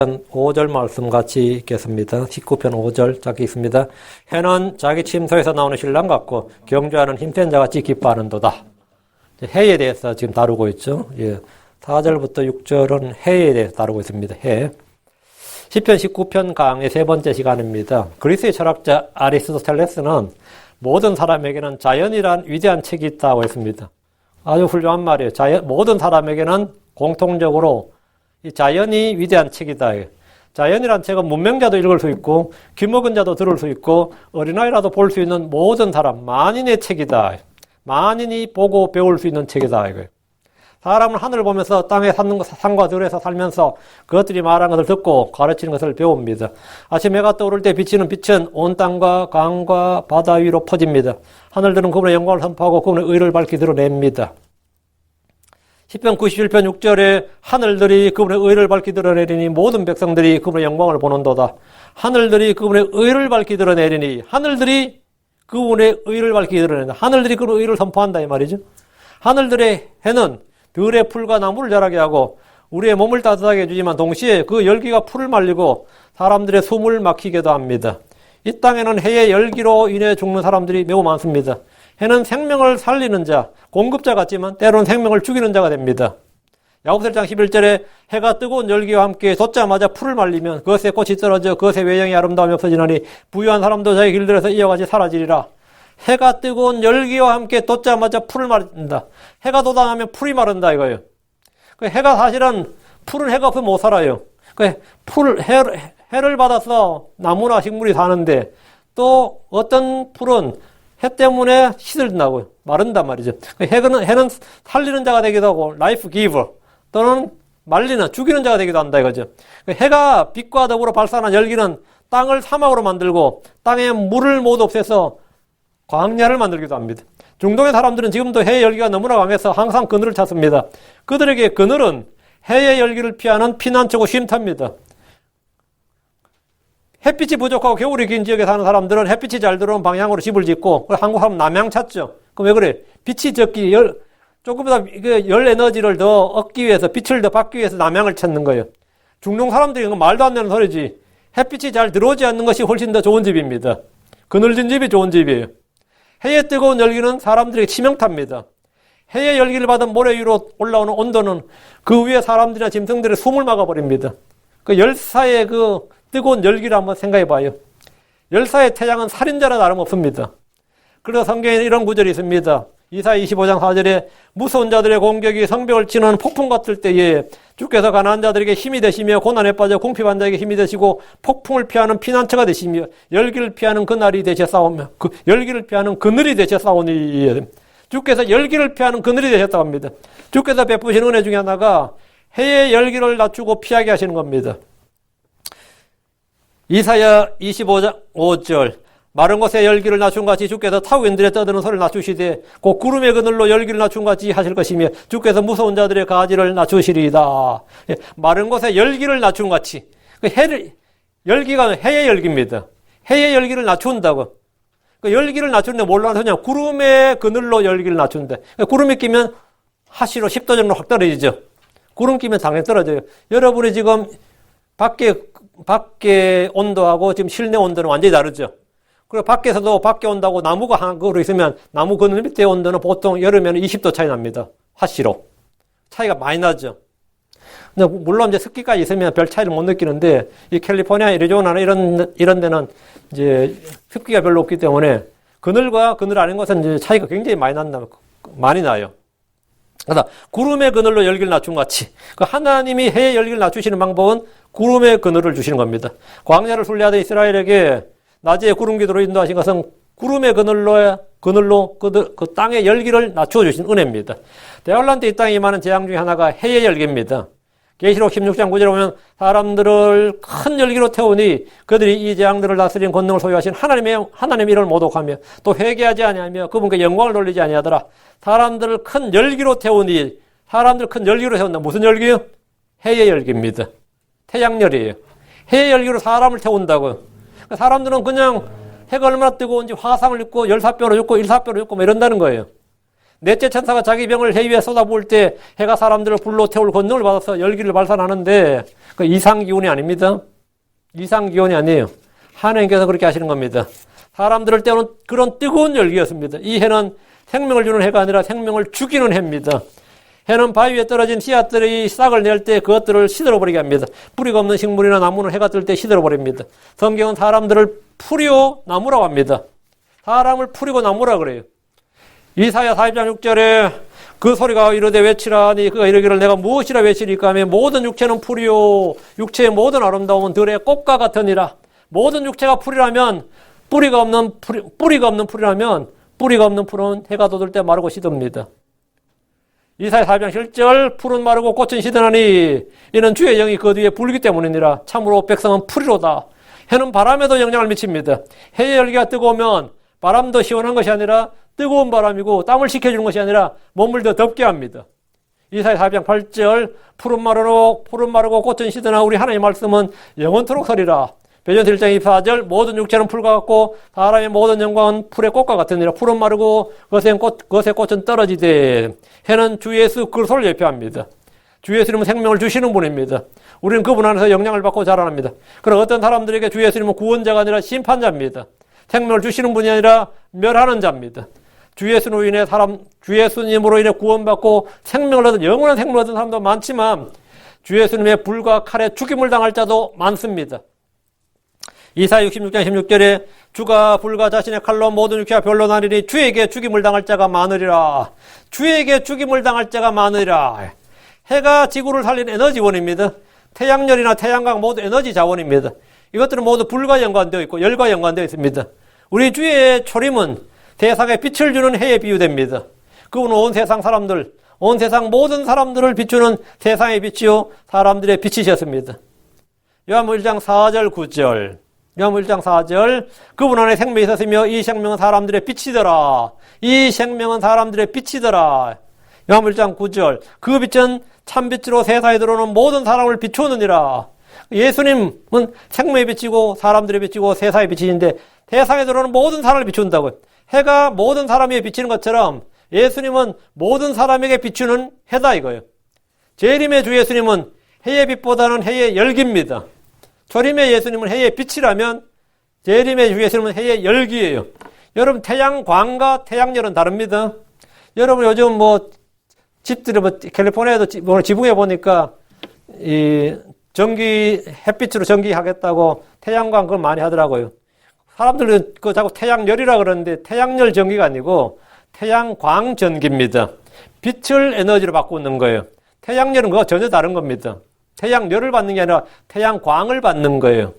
5절 말씀 같이 읽겠습니다. 19편 5절 짧게 읽습니다. 해는 자기 침소에서 나오는 신랑 같고 경주하는 힘센 자같이 기뻐하는도다. 해에 대해서 지금 다루고 있죠. 4절부터 6절은 해에 대해서 다루고 있습니다. 해. 10편 19편 강의 세 번째 시간입니다. 그리스의 철학자 아리스토텔레스는 모든 사람에게는 자연이란 위대한 책이 있다고 했습니다. 아주 훌륭한 말이에요. 모든 사람에게는 공통적으로 이 자연이 위대한 책이다. 자연이란 책은 문명자도 읽을 수 있고 귀먹은 자도 들을 수 있고 어린아이라도 볼 수 있는 모든 사람, 만인의 책이다. 만인이 보고 배울 수 있는 책이다. 사람은 하늘을 보면서 땅에 사는 산과 들에서 살면서 그것들이 말하는 것을 듣고 가르치는 것을 배웁니다. 아침 해가 떠오를 때 비치는 빛은 온 땅과 강과 바다 위로 퍼집니다. 하늘들은 그분의 영광을 선포하고 그분의 의를 밝히 드러냅니다. 10편 91편 6절에 하늘들이 그분의 의를 밝히 드러내리니 모든 백성들이 그분의 영광을 보는도다. 하늘들이 그분의 의를 밝히 드러내리니 하늘들이 그분의 의를 밝히 드러낸다. 하늘들이 그분의 의를 선포한다 이 말이죠. 하늘들의 해는 들의 풀과 나무를 자라게 하고 우리의 몸을 따뜻하게 해주지만 동시에 그 열기가 풀을 말리고 사람들의 숨을 막히게도 합니다. 이 땅에는 해의 열기로 인해 죽는 사람들이 매우 많습니다. 해는 생명을 살리는 자, 공급자 같지만 때로는 생명을 죽이는 자가 됩니다. 야고보서 1장 11절에 해가 뜨거운 열기와 함께 돋자마자 풀을 말리면 그것의 꽃이 떨어져 그것의 외형이 아름다움이 없어지나니 부유한 사람도 자기 길들에서 이와 같이 사라지리라. 해가 뜨거운 열기와 함께 돋자마자 풀을 마른다. 해가 돋아나면 풀이 마른다 이거예요. 해가 사실은 풀은 해가 없으면 못 살아요. 해를 받아서 나무나 식물이 사는데 또 어떤 풀은 해 때문에 시들나고 마른단 말이죠. 해는 살리는 자가 되기도 하고 라이프 기버 또는 말리는 죽이는 자가 되기도 한다 이거죠. 해가 빛과 더불어 발산한 열기는 땅을 사막으로 만들고 땅에 물을 모두 없애서 광야를 만들기도 합니다. 중동의 사람들은 지금도 해의 열기가 너무나 강해서 항상 그늘을 찾습니다. 그들에게 그늘은 해의 열기를 피하는 피난처고 쉼터입니다. 햇빛이 부족하고 겨울이 긴 지역에 사는 사람들은 햇빛이 잘 들어오는 방향으로 집을 짓고 한국 사람 남향 찾죠. 그럼 왜 그래? 빛이 적기 조금 더 열 에너지를 더 얻기 위해서 빛을 더 받기 위해서 남향을 찾는 거예요. 중동 사람들이 이건 말도 안 되는 소리지. 햇빛이 잘 들어오지 않는 것이 훨씬 더 좋은 집입니다. 그늘진 집이 좋은 집이에요. 해의 뜨거운 열기는 사람들에게 치명타입니다. 해의 열기를 받은 모래 위로 올라오는 온도는 그 위에 사람들이나 짐승들의 숨을 막아버립니다. 그 열사의 그 뜨거운 열기를 한번 생각해 봐요. 열사의 태양은 살인자나 다름없습니다. 그래서 성경에는 이런 구절이 있습니다. 이사야 25장 4절에 무서운 자들의 공격이 성벽을 치는 폭풍 같을 때에 주께서 가난한 자들에게 힘이 되시며 고난에 빠져 궁핍한 자에게 힘이 되시고 폭풍을 피하는 피난처가 되시며 열기를 피하는 그날이 되셨사오며 열기를 피하는 그늘이 되셨사오니 주께서 열기를 피하는 그늘이 되셨다고 합니다. 주께서 베푸신 은혜 중에 하나가 해의 열기를 낮추고 피하게 하시는 겁니다. 이사야 25장 5절 마른 곳에 열기를 낮춘 같이 주께서 타국인들의 떠드는 소리를 낮추시되 곧 구름의 그늘로 열기를 낮춘 같이 하실 것이며 주께서 무서운 자들의 가지를 낮추시리이다. 마른 곳에 열기를 낮춘 같이 열기가 해의 열기입니다. 해의 열기를 낮춘다고. 열기를 낮추는데 뭘로 하냐? 구름의 그늘로 열기를 낮춘다. 구름이 끼면 하시로 10도 정도 확 떨어지죠. 구름 끼면 당연히 떨어져요. 여러분이 지금 밖에 온도하고 지금 실내 온도는 완전히 다르죠. 그리고 밖에서도 밖에 온다고 나무가 한그루 있으면 나무 그늘 밑에 온도는 보통 여름에는 20도 차이 납니다. 화씨로. 차이가 많이 나죠. 근데 물론 이제 습기까지 있으면 별 차이를 못 느끼는데 이 캘리포니아, 애리조나나 이런 데는 이제 습기가 별로 없기 때문에 그늘과 그늘 아닌 것은 이제 차이가 굉장히 많이 나요. 그래서 구름의 그늘로 열기를 낮춘 같이 하나님이 해의 열기를 낮추시는 방법은 구름의 그늘을 주시는 겁니다. 광야를 순례하던 이스라엘에게 낮에 구름 기도로 인도하신 것은 구름의 그늘로 그 땅의 열기를 낮추어 주신 은혜입니다. 대환란 때 이 땅에 임하는 재앙 중에 하나가 해의 열기입니다. 계시록 16장 9절에 보면 사람들을 큰 열기로 태우니 그들이 이 재앙들을 다스리는 권능을 소유하신 하나님의 이름을 모독하며 또 회개하지 아니하며 그분께 영광을 돌리지 아니하더라. 사람들을 큰 열기로 태우니 사람들 큰 열기로 태운다. 무슨 열기요? 해의 열기입니다. 태양열이에요. 해의 열기로 사람을 태운다고요. 사람들은 그냥 해가 얼마나 뜨거운지 화상을 입고 열사병으로 죽고 일사병으로 죽고 뭐 이런다는 거예요. 넷째 천사가 자기 병을 해 위에 쏟아부을 때 해가 사람들을 불로 태울 권능을 받아서 열기를 발산하는데 그 이상기온이 아닙니다. 이상기온이 아니에요. 하나님께서 그렇게 하시는 겁니다. 사람들을 때우는 그런 뜨거운 열기였습니다. 이 해는 생명을 주는 해가 아니라 생명을 죽이는 해입니다. 해는 바위 위에 떨어진 씨앗들이 싹을 낼 때 그것들을 시들어버리게 합니다. 뿌리가 없는 식물이나 나무는 해가 뜰 때 시들어버립니다. 성경은 사람들을 풀이요 나무라고 합니다. 사람을 풀이고 나무라 그래요. 이사야 40장 6절에 그 소리가 이르되 외치라니 그가 이르기를 내가 무엇이라 외치리까 하며 모든 육체는 풀이요 육체의 모든 아름다움은 들의 꽃과 같으니라. 모든 육체가 풀이라면 뿌리가 없는 풀은 해가 돋을 때 마르고 시듭니다. 이사야 4장 7절 풀은 마르고 꽃은 시드나니 이는 주의 영이 그 뒤에 불기 때문이니라. 참으로 백성은 풀이로다. 해는 바람에도 영향을 미칩니다. 해의 열기가 뜨거우면 바람도 시원한 것이 아니라 뜨거운 바람이고 땀을 식혀주는 것이 아니라 몸을 더 덥게 합니다. 이사야 4장 8절 풀은 마르고 꽃은 시드나 우리 하나님의 말씀은 영원토록 서리라. 베드로전서 1장 24절 모든 육체는 풀과 같고 사람의 모든 영광은 풀의 꽃과 같으니라. 풀은 마르고 것의 꽃은 떨어지되 해는 주 예수 그리스도를 예표합니다. 주 예수님은 생명을 주시는 분입니다. 우리는 그분 안에서 영향을 받고 자라납니다. 그러나 어떤 사람들에게 주 예수님은 구원자가 아니라 심판자입니다. 생명을 주시는 분이 아니라 멸하는 자입니다. 주 예수님으로 인해 구원받고 생명을 얻은 영원한 생명을 얻은 사람도 많지만 주 예수님의 불과 칼에 죽임을 당할 자도 많습니다. 이사야 66장 16절에 주가 불과 자신의 칼로 모든 육체가 별로 나리니 주에게 죽임을 당할 자가 많으리라. 주에게 죽임을 당할 자가 많으리라. 해가 지구를 살리는 에너지원입니다. 태양열이나 태양광 모두 에너지 자원입니다. 이것들은 모두 불과 연관되어 있고 열과 연관되어 있습니다. 우리 주의 초림은 세상에 빛을 주는 해에 비유됩니다. 그분은 온 세상 사람들, 온 세상 모든 사람들을 비추는 세상의 빛이요 사람들의 빛이셨습니다. 요한복음 1장 4절 9절 요한복음 1장 4절 그분 안에 생명이 있었으며 이 생명은 사람들의 빛이더라. 이 생명은 사람들의 빛이더라. 요한복음 1장 9절 그 빛은 참빛으로 세상에 들어오는 모든 사람을 비추느니라. 예수님은 생명의 빛이고 사람들의 빛이고 세상의 빛이신데 세상에 들어오는 모든 사람을 비춘다고요. 해가 모든 사람에게 비치는 것처럼 예수님은 모든 사람에게 비추는 해다 이거예요. 재림의 주 예수님은 해의 빛보다는 해의 열기입니다. 초림의 예수님은 해의 빛이라면 재림의 주 예수님은 해의 열기예요. 여러분 태양광과 태양열은 다릅니다. 여러분 요즘 집들이 캘리포니아에도 지붕에 보니까 이 전기 햇빛으로 전기하겠다고 태양광 그걸 많이 하더라고요. 사람들은 그 자꾸 태양열이라 그러는데 태양열 전기가 아니고 태양광 전기입니다. 빛을 에너지로 바꾸는 거예요. 태양열은 그거 전혀 다른 겁니다. 태양열을 받는 게 아니라 태양광을 받는 거예요.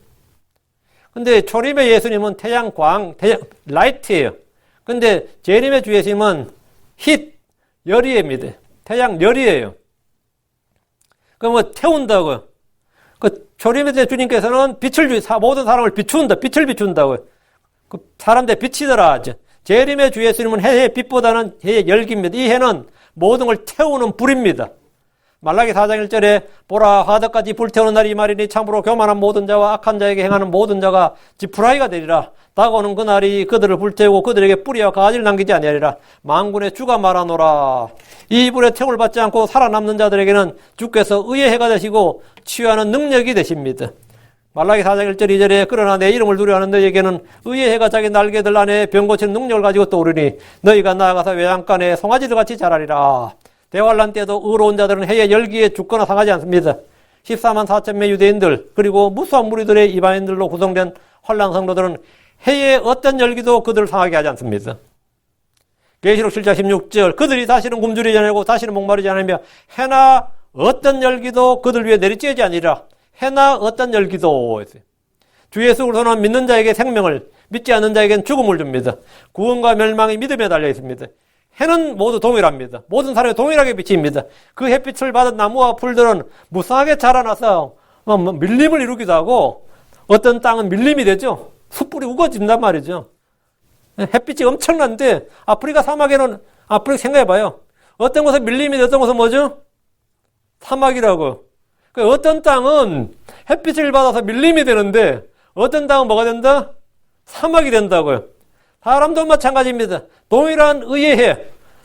근데 초림의 예수님은 라이트예요. 근데 재림의 주 예수님은 열이입니다. 태양열이에요. 태운다고요. 초림의 주님께서는 모든 사람을 비춘다. 빛을 비춘다고요. 사람들 빛이더라 하죠. 재림의 주 예수님은 해의 빛보다는 해의 열기입니다. 이 해는 모든 걸 태우는 불입니다. 말라기 4장 1절에 보라 화덕까지 불태우는 날이 이 말이니 참으로 교만한 모든 자와 악한 자에게 행하는 모든 자가 지푸라기가 되리라. 다가오는 그 날이 그들을 불태우고 그들에게 뿌리와 가지를 남기지 아니하리라. 만군의 주가 말하노라. 이 불에 태움을 받지 않고 살아남는 자들에게는 주께서 의의 해가 되시고 치유하는 능력이 되십니다. 말라기 4장 1절 2절에 그러나 내 이름을 두려워하는 너희에게는 의의 해가 자기 날개들 안에 병 고치는 능력을 가지고 떠오르니 너희가 나아가서 외양간에 송아지들 같이 자라리라. 대환란 때도 의로운 자들은 해의 열기에 죽거나 상하지 않습니다. 14만 4천 명 유대인들 그리고 무수한 무리들의 이방인들로 구성된 환란 성도들은 해의 어떤 열기도 그들을 상하게 하지 않습니다. 계시록 7장 16절 그들이 다시는 굶주리지 않고 다시는 목마르지 않으며 해나 어떤 열기도 그들 위에 내리쬐지 아니라 해나 어떤 열기도 주 예수 그리스도는 믿는 자에게 생명을 믿지 않는 자에게는 죽음을 줍니다. 구원과 멸망이 믿음에 달려 있습니다. 해는 모두 동일합니다. 모든 사람이 동일하게 비칩니다. 그 햇빛을 받은 나무와 풀들은 무성하게 자라나서 밀림을 이루기도 하고 어떤 땅은 밀림이 되죠. 숯불이 우거진단 말이죠. 햇빛이 엄청난데 아프리카 사막에는 생각해봐요. 어떤 곳은 밀림이 돼 어떤 곳은 뭐죠? 사막이라고. 어떤 땅은 햇빛을 받아서 밀림이 되는데 어떤 땅은 뭐가 된다? 사막이 된다고요. 사람도 마찬가지입니다. 동일한 의의 해,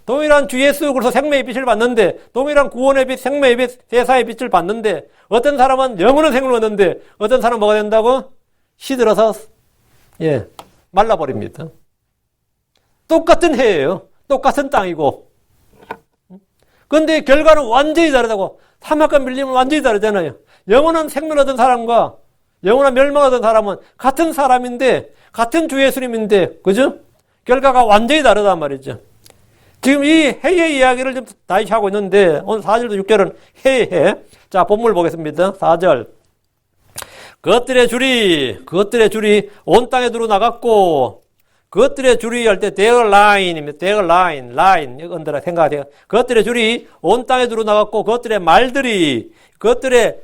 동일한 주 예수로서 생명의 빛을 받는데, 동일한 구원의 빛, 생명의 빛, 세상의 빛을 받는데, 어떤 사람은 영원한 생명을 얻는데, 어떤 사람은 뭐가 된다고? 시들어서, 말라버립니다. 똑같은 해예요. 똑같은 땅이고. 근데 결과는 완전히 다르다고. 사막과 밀림은 완전히 다르잖아요. 영원한 생명을 얻은 사람과 영원한 멸망을 얻은 사람은 같은 사람인데, 같은 주 예수님인데, 그죠? 결과가 완전히 다르단 말이죠. 지금 이 해의 이야기를 좀 다시 하고 있는데, 오늘 4절도 6절은 해. 자, 본문을 보겠습니다. 4절. 그것들의 줄이 온 땅에 들어 나갔고, 그것들의 줄이 할 때 their line입니다. their line. 이건들아 생각하세요. 그것들의 줄이 온 땅에 들어 나갔고, 그것들의 말들이, their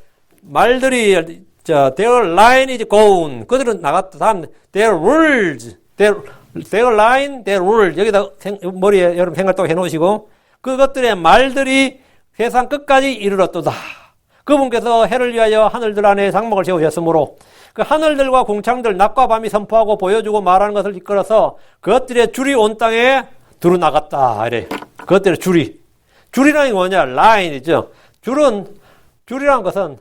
line is gone. 그들은 나갔다. 다음, their rules. their line, their rules. 여기다 머리에 여러분 생각도 해놓으시고, 그것들의 말들이 세상 끝까지 이르렀도다. 그분께서 해를 위하여 하늘들 안에 장막을 세우셨으므로 그 하늘들과 궁창들 낮과 밤이 선포하고 보여주고 말하는 것을 이끌어서 그것들의 줄이 온 땅에 들어나갔다. 이래. 그것들의 줄이라는 게 뭐냐? 라인이죠. 줄이라는 것은,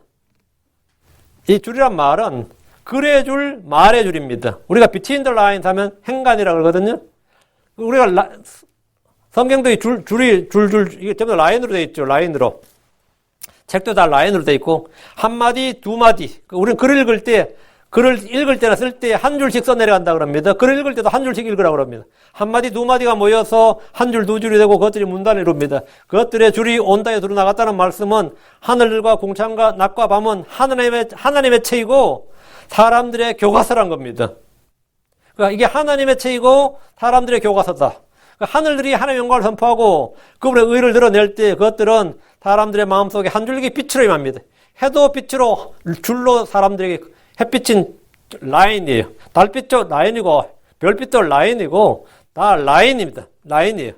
이 줄이란 말은 글의 줄, 말의 줄입니다. 우리가 between the lines 하면 행간이라고 그러거든요. 우리가 성경도 이게 전부 다 라인으로 되어 있죠. 라인으로. 책도 다 라인으로 되어 있고, 한 마디, 두 마디. 우리는 글을 읽을 때나 쓸 때 한 줄씩 써 내려간다 그럽니다. 글을 읽을 때도 한 줄씩 읽으라고 합니다. 한 마디, 두 마디가 모여서 한 줄, 두 줄이 되고 그것들이 문단을 이룹니다. 그것들의 줄이 온 땅에 들어 나갔다는 말씀은 하늘과 공창과 낮과 밤은 하나님의 체이고 사람들의 교과서란 겁니다. 그러니까 이게 하나님의 체이고 사람들의 교과서다. 그러니까 하늘들이 하나님의 영광을 선포하고 그분의 의를 드러낼 때 그것들은 사람들의 마음속에 한 줄기 빛으로 임합니다. 해도 빛으로 줄로 사람들에게 햇빛은 라인이에요. 달빛도 라인이고 별빛도 라인이고 다 라인입니다. 라인이에요.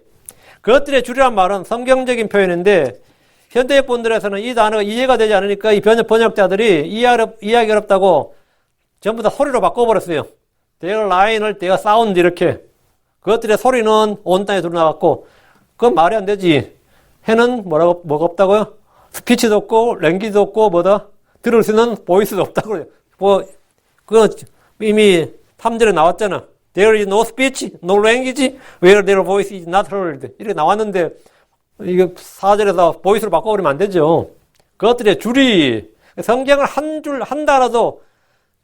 그것들의 줄이란 말은 성경적인 표현인데 현대 분들에서는 이 단어가 이해가 되지 않으니까 이 번역자들이 이해하기 어렵다고 전부 다 소리로 바꿔버렸어요. their line을 their sound 이렇게. 그것들의 소리는 온 땅에 들어나갔고 그건 말이 안 되지. 해는 뭐가 없다고요? 스피치도 없고 랭귀지도 없고 뭐다? 들을 수 있는 보이스도 없다고 그래요. 그거 이미 3절에 나왔잖아. There is no speech, no language, where their voice is not heard. 이렇게 나왔는데 이게 4절에서 보이스로 바꿔버리면 안 되죠. 그것들의 줄이 성경을 한 단어도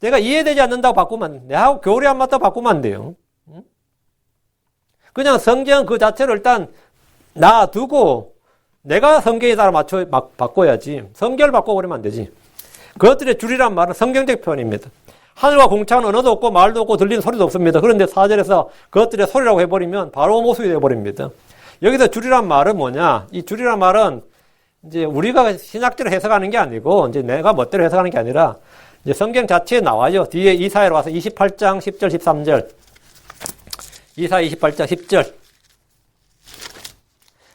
내가 이해되지 않는다고 바꾸면 내하고 교리 안 맞다고 바꾸면 안 돼요. 그냥 성경 그 자체를 일단 놔두고 내가 성경에 따라 바꿔야지. 성경을 바꿔버리면 안 되지. 그것들의 줄이란 말은 성경적 표현입니다. 하늘과 공창은 언어도 없고 말도 없고 들리는 소리도 없습니다. 그런데 4절에서 그것들의 소리라고 해버리면 바로 모습이 되어버립니다. 여기서 줄이란 말은 뭐냐? 이 줄이란 말은 이제 우리가 신학대로 해석하는 게 아니고 이제 내가 멋대로 해석하는 게 아니라 이제 성경 자체에 나와요. 뒤에 이사야로 와서 28장 10절 13절. 이사 28장 10절.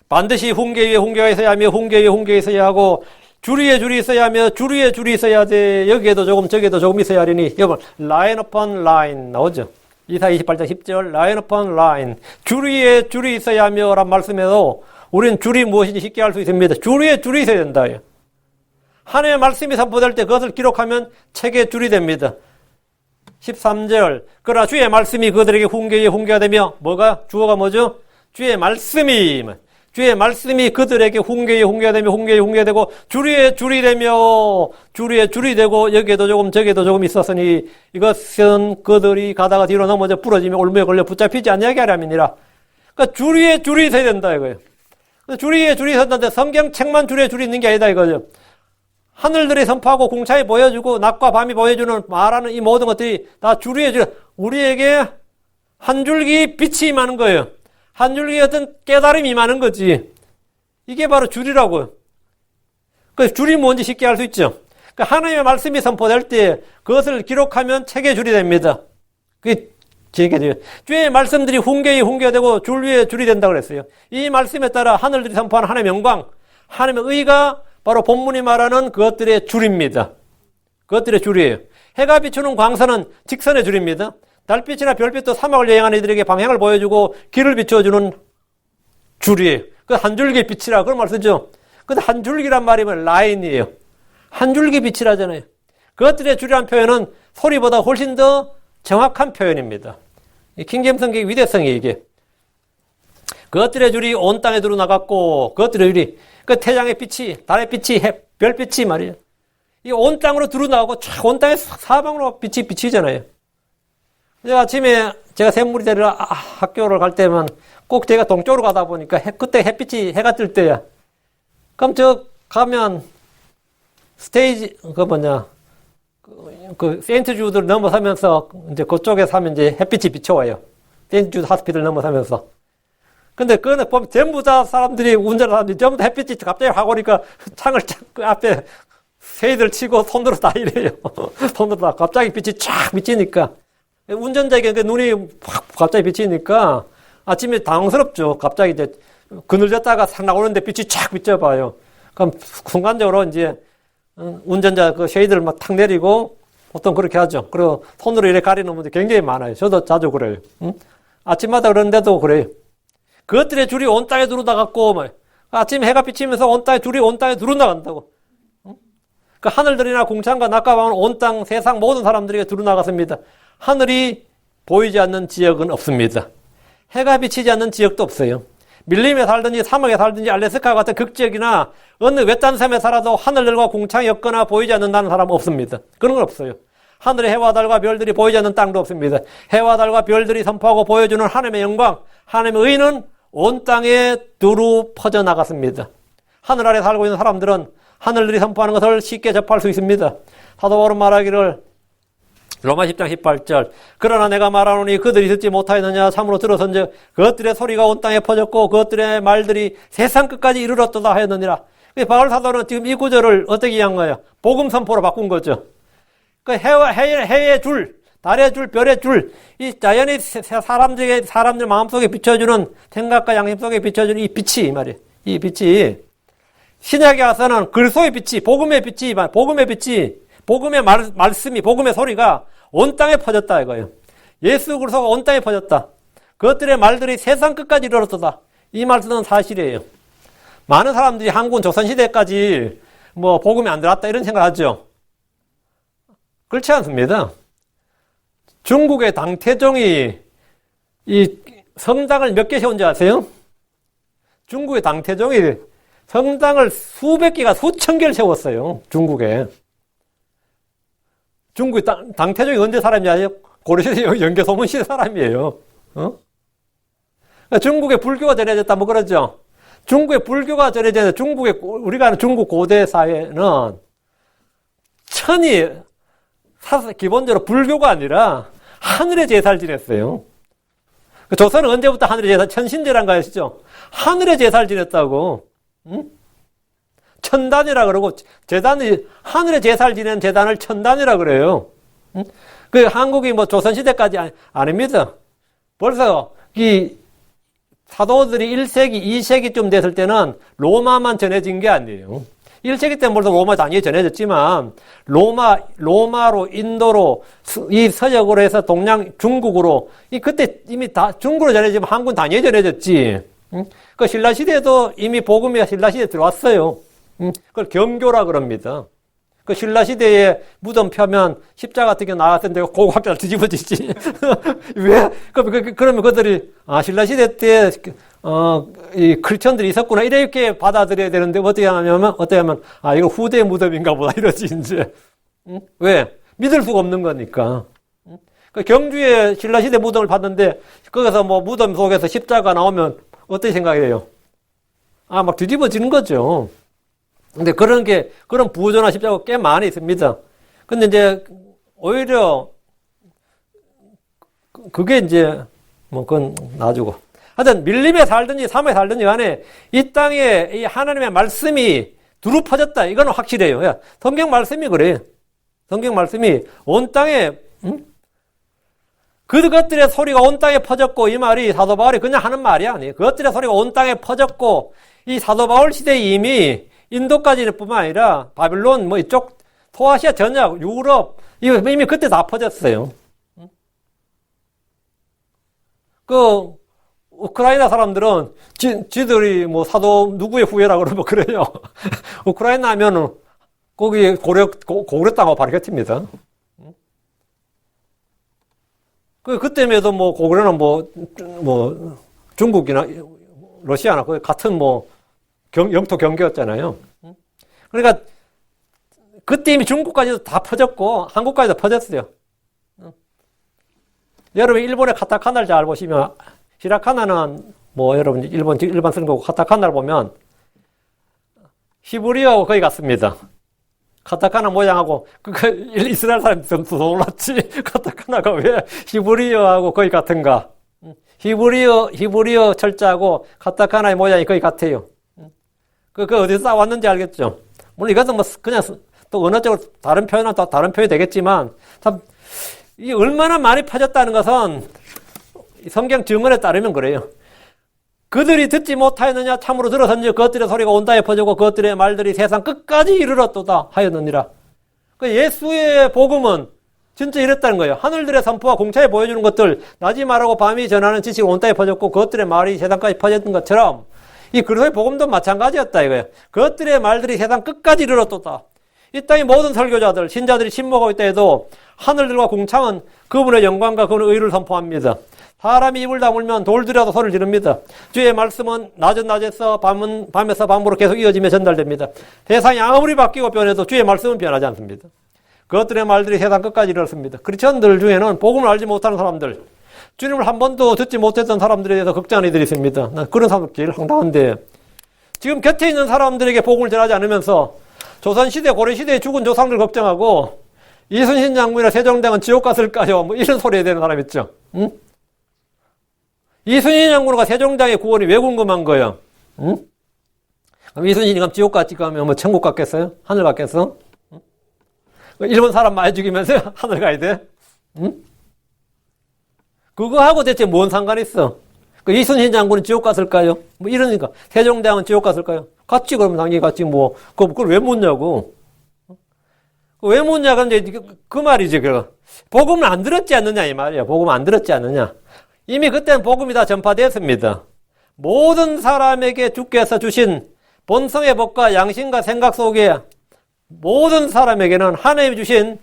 반드시 훈계 위에 훈계가 있어야 하며 훈계 위에 훈계가 있어야 하고 줄 위에 줄이 있어야 하며 줄 위에 줄이 있어야 돼. 여기에도 조금 저기에도 조금 있어야 하리니 여러분 line upon line 나오죠. 이사 28장 10절 line upon line 줄 위에 줄이 있어야 하며 란 말씀에도 우리는 줄이 무엇인지 쉽게 알 수 있습니다. 줄 위에 줄이 있어야 된다. 하나님의 말씀이 선포될 때 그것을 기록하면 책의 줄이 됩니다. 13절 그러나 주의 말씀이 그들에게 훈계에 훈계가 되며 뭐가 주어가 뭐죠? 주의 말씀이 그들에게 훈계에 훈계가 되며 훈계에 훈계가 되고 줄이에 줄이 되며 줄이에 줄이 되고 여기에도 조금 저기에도 조금 있었으니 이것은 그들이 가다가 뒤로 넘어져 부러지며 올무에 걸려 붙잡히지 아니하게 하려니라. 그러니까 줄이에 줄이 있어야 된다 이거예요. 줄이에 줄이 있었는데 성경책만 줄이에 줄이 있는 게 아니다 이거죠. 하늘들이 선포하고 공창이 보여주고 낮과 밤이 보여주는 말하는 이 모든 것들이 다 줄이에 줄 우리에게 한 줄기 빛이 임하는 거예요. 한 줄기 어떤 깨달음이 임하는 거지. 이게 바로 줄이라고요. 그 줄이 뭔지 쉽게 알 수 있죠. 그러니까 하나님의 말씀이 선포될 때 그것을 기록하면 책의 줄이 됩니다. 그게 제게돼요. 주의 말씀들이 훈계에 훈계가 되고 줄 위에 줄이 된다고 그랬어요. 이 말씀에 따라 하늘들이 선포하는 하나님의 영광, 하나님의 의가 바로 본문이 말하는 그것들의 줄입니다. 그것들의 줄이에요. 해가 비추는 광선은 직선의 줄입니다. 달빛이나 별빛도 사막을 여행하는 이들에게 방향을 보여주고 길을 비춰주는 줄이에요. 그 한 줄기 빛이라 그런 말 쓰죠. 근데 한 줄기란 말이면 라인이에요. 한 줄기 빛이라잖아요. 그것들의 줄이라는 표현은 소리보다 훨씬 더 정확한 표현입니다. 이 킹제임스 성경의 위대성이 이게. 그것들의 줄이 온 땅에 들어나갔고, 그것들의 줄이, 그 태양의 빛이, 달의 빛이, 별빛이 말이에요. 이 온 땅으로 들어나가고, 쫙 온 땅에 사방으로 빛이 비치잖아요. 제가 아침에 제가 샘물이 데리러 학교를 갈 때면 꼭 제가 동쪽으로 가다 보니까 그때 햇빛이 해가 뜰 때야. 그럼 저 가면 스테이지, 세인트 주드를 넘어서면서 이제 그쪽에 사면 이제 햇빛이 비춰와요. 세인트 주드 하스피tal 넘어서면서. 근데 그거는 보면 전부 다 사람들이, 운전하는 사람들이 전부 다 햇빛이 갑자기 확 오니까 창을 그 앞에 세이들 치고 손으로 다 이래요. 손으로 다 갑자기 빛이 쫙 비치니까. 운전자에게 눈이 확 갑자기 비치니까 아침에 당황스럽죠. 갑자기 이제 그늘졌다가 싹 나오는데 빛이 쫙 비춰봐요. 그럼 순간적으로 이제 운전자 그 쉐이드를 막 탁 내리고 보통 그렇게 하죠. 그리고 손으로 이렇게 가리는 분들 굉장히 많아요. 저도 자주 그래요. 아침마다 그러는데도 그래요. 그것들의 줄이 온 땅에 들어나갔고, 아침에 해가 비치면서 줄이 온 땅에 들어나간다고. 그 하늘들이나 공창과 낙가방은 온 땅, 세상 모든 사람들에게 들어나갔습니다. 하늘이 보이지 않는 지역은 없습니다. 해가 비치지 않는 지역도 없어요. 밀림에 살든지 사막에 살든지 알래스카 같은 극지역이나 어느 외딴 섬에 살아도 하늘들과 공창이 없거나 보이지 않는다는 사람은 없습니다. 그런 건 없어요. 하늘의 해와 달과 별들이 보이지 않는 땅도 없습니다. 해와 달과 별들이 선포하고 보여주는 하나님의 영광, 하나님의 의는 온 땅에 두루 퍼져나갔습니다. 하늘 아래 살고 있는 사람들은 하늘들이 선포하는 것을 쉽게 접할 수 있습니다. 사도 바울은 말하기를 로마 10장 18절 그러나 내가 말하노니 그들이 듣지 못하였느냐 참으로 들어선즉 그것들의 소리가 온 땅에 퍼졌고 그것들의 말들이 세상 끝까지 이르렀도다 하였느니라. 바울 사도는 지금 이 구절을 어떻게 이해한 거예요? 복음 선포로 바꾼 거죠. 그 해의 줄, 달의 줄, 별의 줄, 이 자연이 사람들 마음속에 비춰주는 생각과 양심 속에 비춰주는 이 빛이 말이에요. 이 빛이 신약에 와서는 그리스도의 빛이, 복음의 빛이, 복음의 말씀이, 복음의 소리가 온 땅에 퍼졌다 이거예요. 예수 그리스도가 온 땅에 퍼졌다. 그것들의 말들이 세상 끝까지 이르렀다. 이 말씀은 사실이에요. 많은 사람들이 한국은 조선시대까지 복음이 안 들어왔다 이런 생각하죠. 그렇지 않습니다. 중국의 당태종이 이 성당을 몇 개 세운지 아세요? 중국의 당태종이 성당을 수백 개가 수천 개를 세웠어요. 중국에. 중국의 당태종이 언제 사람인지 아세요? 고려시대 연개소문 시대 사람이에요. 중국에 불교가 전해졌다 그러죠. 중국에 불교가 전해졌는데 우리가 아는 중국 고대 사회는 기본적으로 불교가 아니라 하늘의 제사를 지냈어요. 조선은 언제부터 하늘의 제사, 천신제란 거 아시죠? 하늘의 제사를 지냈다고. 천단이라 그러고, 하늘의 제사를 지내는 제단을 천단이라 그래요. 그 한국이 조선시대까지 아닙니다. 벌써 이 사도들이 1세기, 2세기쯤 됐을 때는 로마만 전해진 게 아니에요. 1세기 때는 벌써 로마 당연히 전해졌지만 로마로 인도로 이 서역으로 해서 동양 중국으로 그때 이미 다 중국으로 전해지면 한국은 당연히 전해졌지. 그 신라시대에도 이미 복음이 신라시대에 들어왔어요. 그걸 경교라 그럽니다. 그 신라시대에 무덤 펴면 십자가 같은 게 나왔을 때 고고학자를 뒤집어지지. 왜? 그러면 그들이 신라시대 때 이 크리스천들이 있었구나 이렇게 받아들여야 되는데 어떻게 하면 이거 후대의 무덤인가 보다 이러지 이제. 왜? 믿을 수가 없는 거니까. 그 경주에 신라시대 무덤을 봤는데 거기서 무덤 속에서 십자가 나오면 어떻게 생각해요? 막 뒤집어지는 거죠. 근데 그런 부조나 십자가 꽤 많이 있습니다. 근데 이제 오히려 그게 이제 그건 놔주고. 하여튼 밀림에 살든지 삶에 살든지 간에 이 땅에 이 하나님의 말씀이 두루 퍼졌다. 이거는 확실해요. 성경 말씀이 그래요. 성경 말씀이 온 땅에 그것들의 소리가 온 땅에 퍼졌고 이 말이 사도 바울이 그냥 하는 말이 아니에요. 그것들의 소리가 온 땅에 퍼졌고 이 사도 바울 시대에 이미 인도까지는 뿐만 아니라 바빌론 이쪽 소아시아 전역 유럽 이미 그때 다 퍼졌어요. 우크라이나 사람들은 지들이 뭐 사도 누구의 후예라 그러면 그래요. 우크라이나 하면은 거기 고구려 땅하고 바로 곁입니다. 그때에도 뭐 고구려는 뭐 중국이나 러시아나 거의 같은 뭐 영토 경계였잖아요. 그러니까 그때 이미 중국까지도 다 퍼졌고 한국까지도 퍼졌어요. 여러분 일본의 카타카나를 잘 보시면 히라카나는 뭐 여러분 일반 쓰는 거고 카타카나를 보면 히브리어하고 거의 같습니다. 카타카나 모양하고 이스라엘 사람들이 좀 놀랐지. 카타카나가 왜 히브리어하고 거의 같은가? 히브리어 철자하고 카타카나의 모양이 거의 같아요. 그 어디서 싸웠는지 알겠죠? 물론 이것은 뭐 그냥 또 언어적으로 다른 표현은 또 다른 표현이 되겠지만 참 이 얼마나 많이 퍼졌다는 것은 성경 증언에 따르면 그래요. 그들이 듣지 못하였느냐 참으로 들어선지 그것들의 소리가 온다에 퍼지고 그것들의 말들이 세상 끝까지 이르렀도다 하였느니라. 그 예수의 복음은 진짜 이랬다는 거예요. 하늘들의 선포와 공차에 보여주는 것들 낮이 말하고 밤이 전하는 지식이 온다에 퍼졌고 그것들의 말이 세상까지 퍼졌던 것처럼 이 그리스도의 복음도 마찬가지였다 이거예요. 그것들의 말들이 세상 끝까지 이르렀도다. 이 땅의 모든 설교자들, 신자들이 침묵하고 있다 해도 하늘들과 공창은 그분의 영광과 그분의 의를 선포합니다. 사람이 입을 다물면 돌들이라도 소리를 지릅니다. 주의 말씀은 낮은 낮에서 밤에서 밤으로 계속 이어지며 전달됩니다. 세상이 아무리 바뀌고 변해도 주의 말씀은 변하지 않습니다. 그것들의 말들이 세상 끝까지 이르렀습니다. 크리스천들 중에는 복음을 알지 못하는 사람들, 주님을 한 번도 듣지 못했던 사람들에 대해서 걱정하는 이들이 있습니다. 그런 사람들 제일 황당한데 지금 곁에 있는 사람들에게 복음을 전하지 않으면서 조선시대, 고려시대에 죽은 조상들 걱정하고 이순신 장군이나 세종대왕은 지옥 갔을까요? 뭐 이런 소리 해야 되는 사람 있죠. 응? 이순신 장군과 세종대왕의 구원이 왜 궁금한 거예요? 응? 그럼 이순신이 그럼 지옥 갔지 가면 뭐 천국 갔겠어요? 하늘 갔겠어? 응? 일본 사람 많이 죽이면서 하늘 가야 돼? 응? 그거하고 대체 뭔 상관이 있어? 그 이순신 장군은 지옥 갔을까요? 뭐 이러니까 세종대왕은 지옥 갔을까요? 갔지 그러면 당연히 갔지 뭐 그걸 왜 묻냐고. 왜 묻냐 근데 그 말이지 그 복음을 안 들었지 않느냐 이 말이야. 복음 안 들었지 않느냐. 이미 그때는 복음이 다 전파되었습니다. 모든 사람에게 주께서 주신 본성의 법과 양심과 생각 속에 모든 사람에게는 하나님이 주신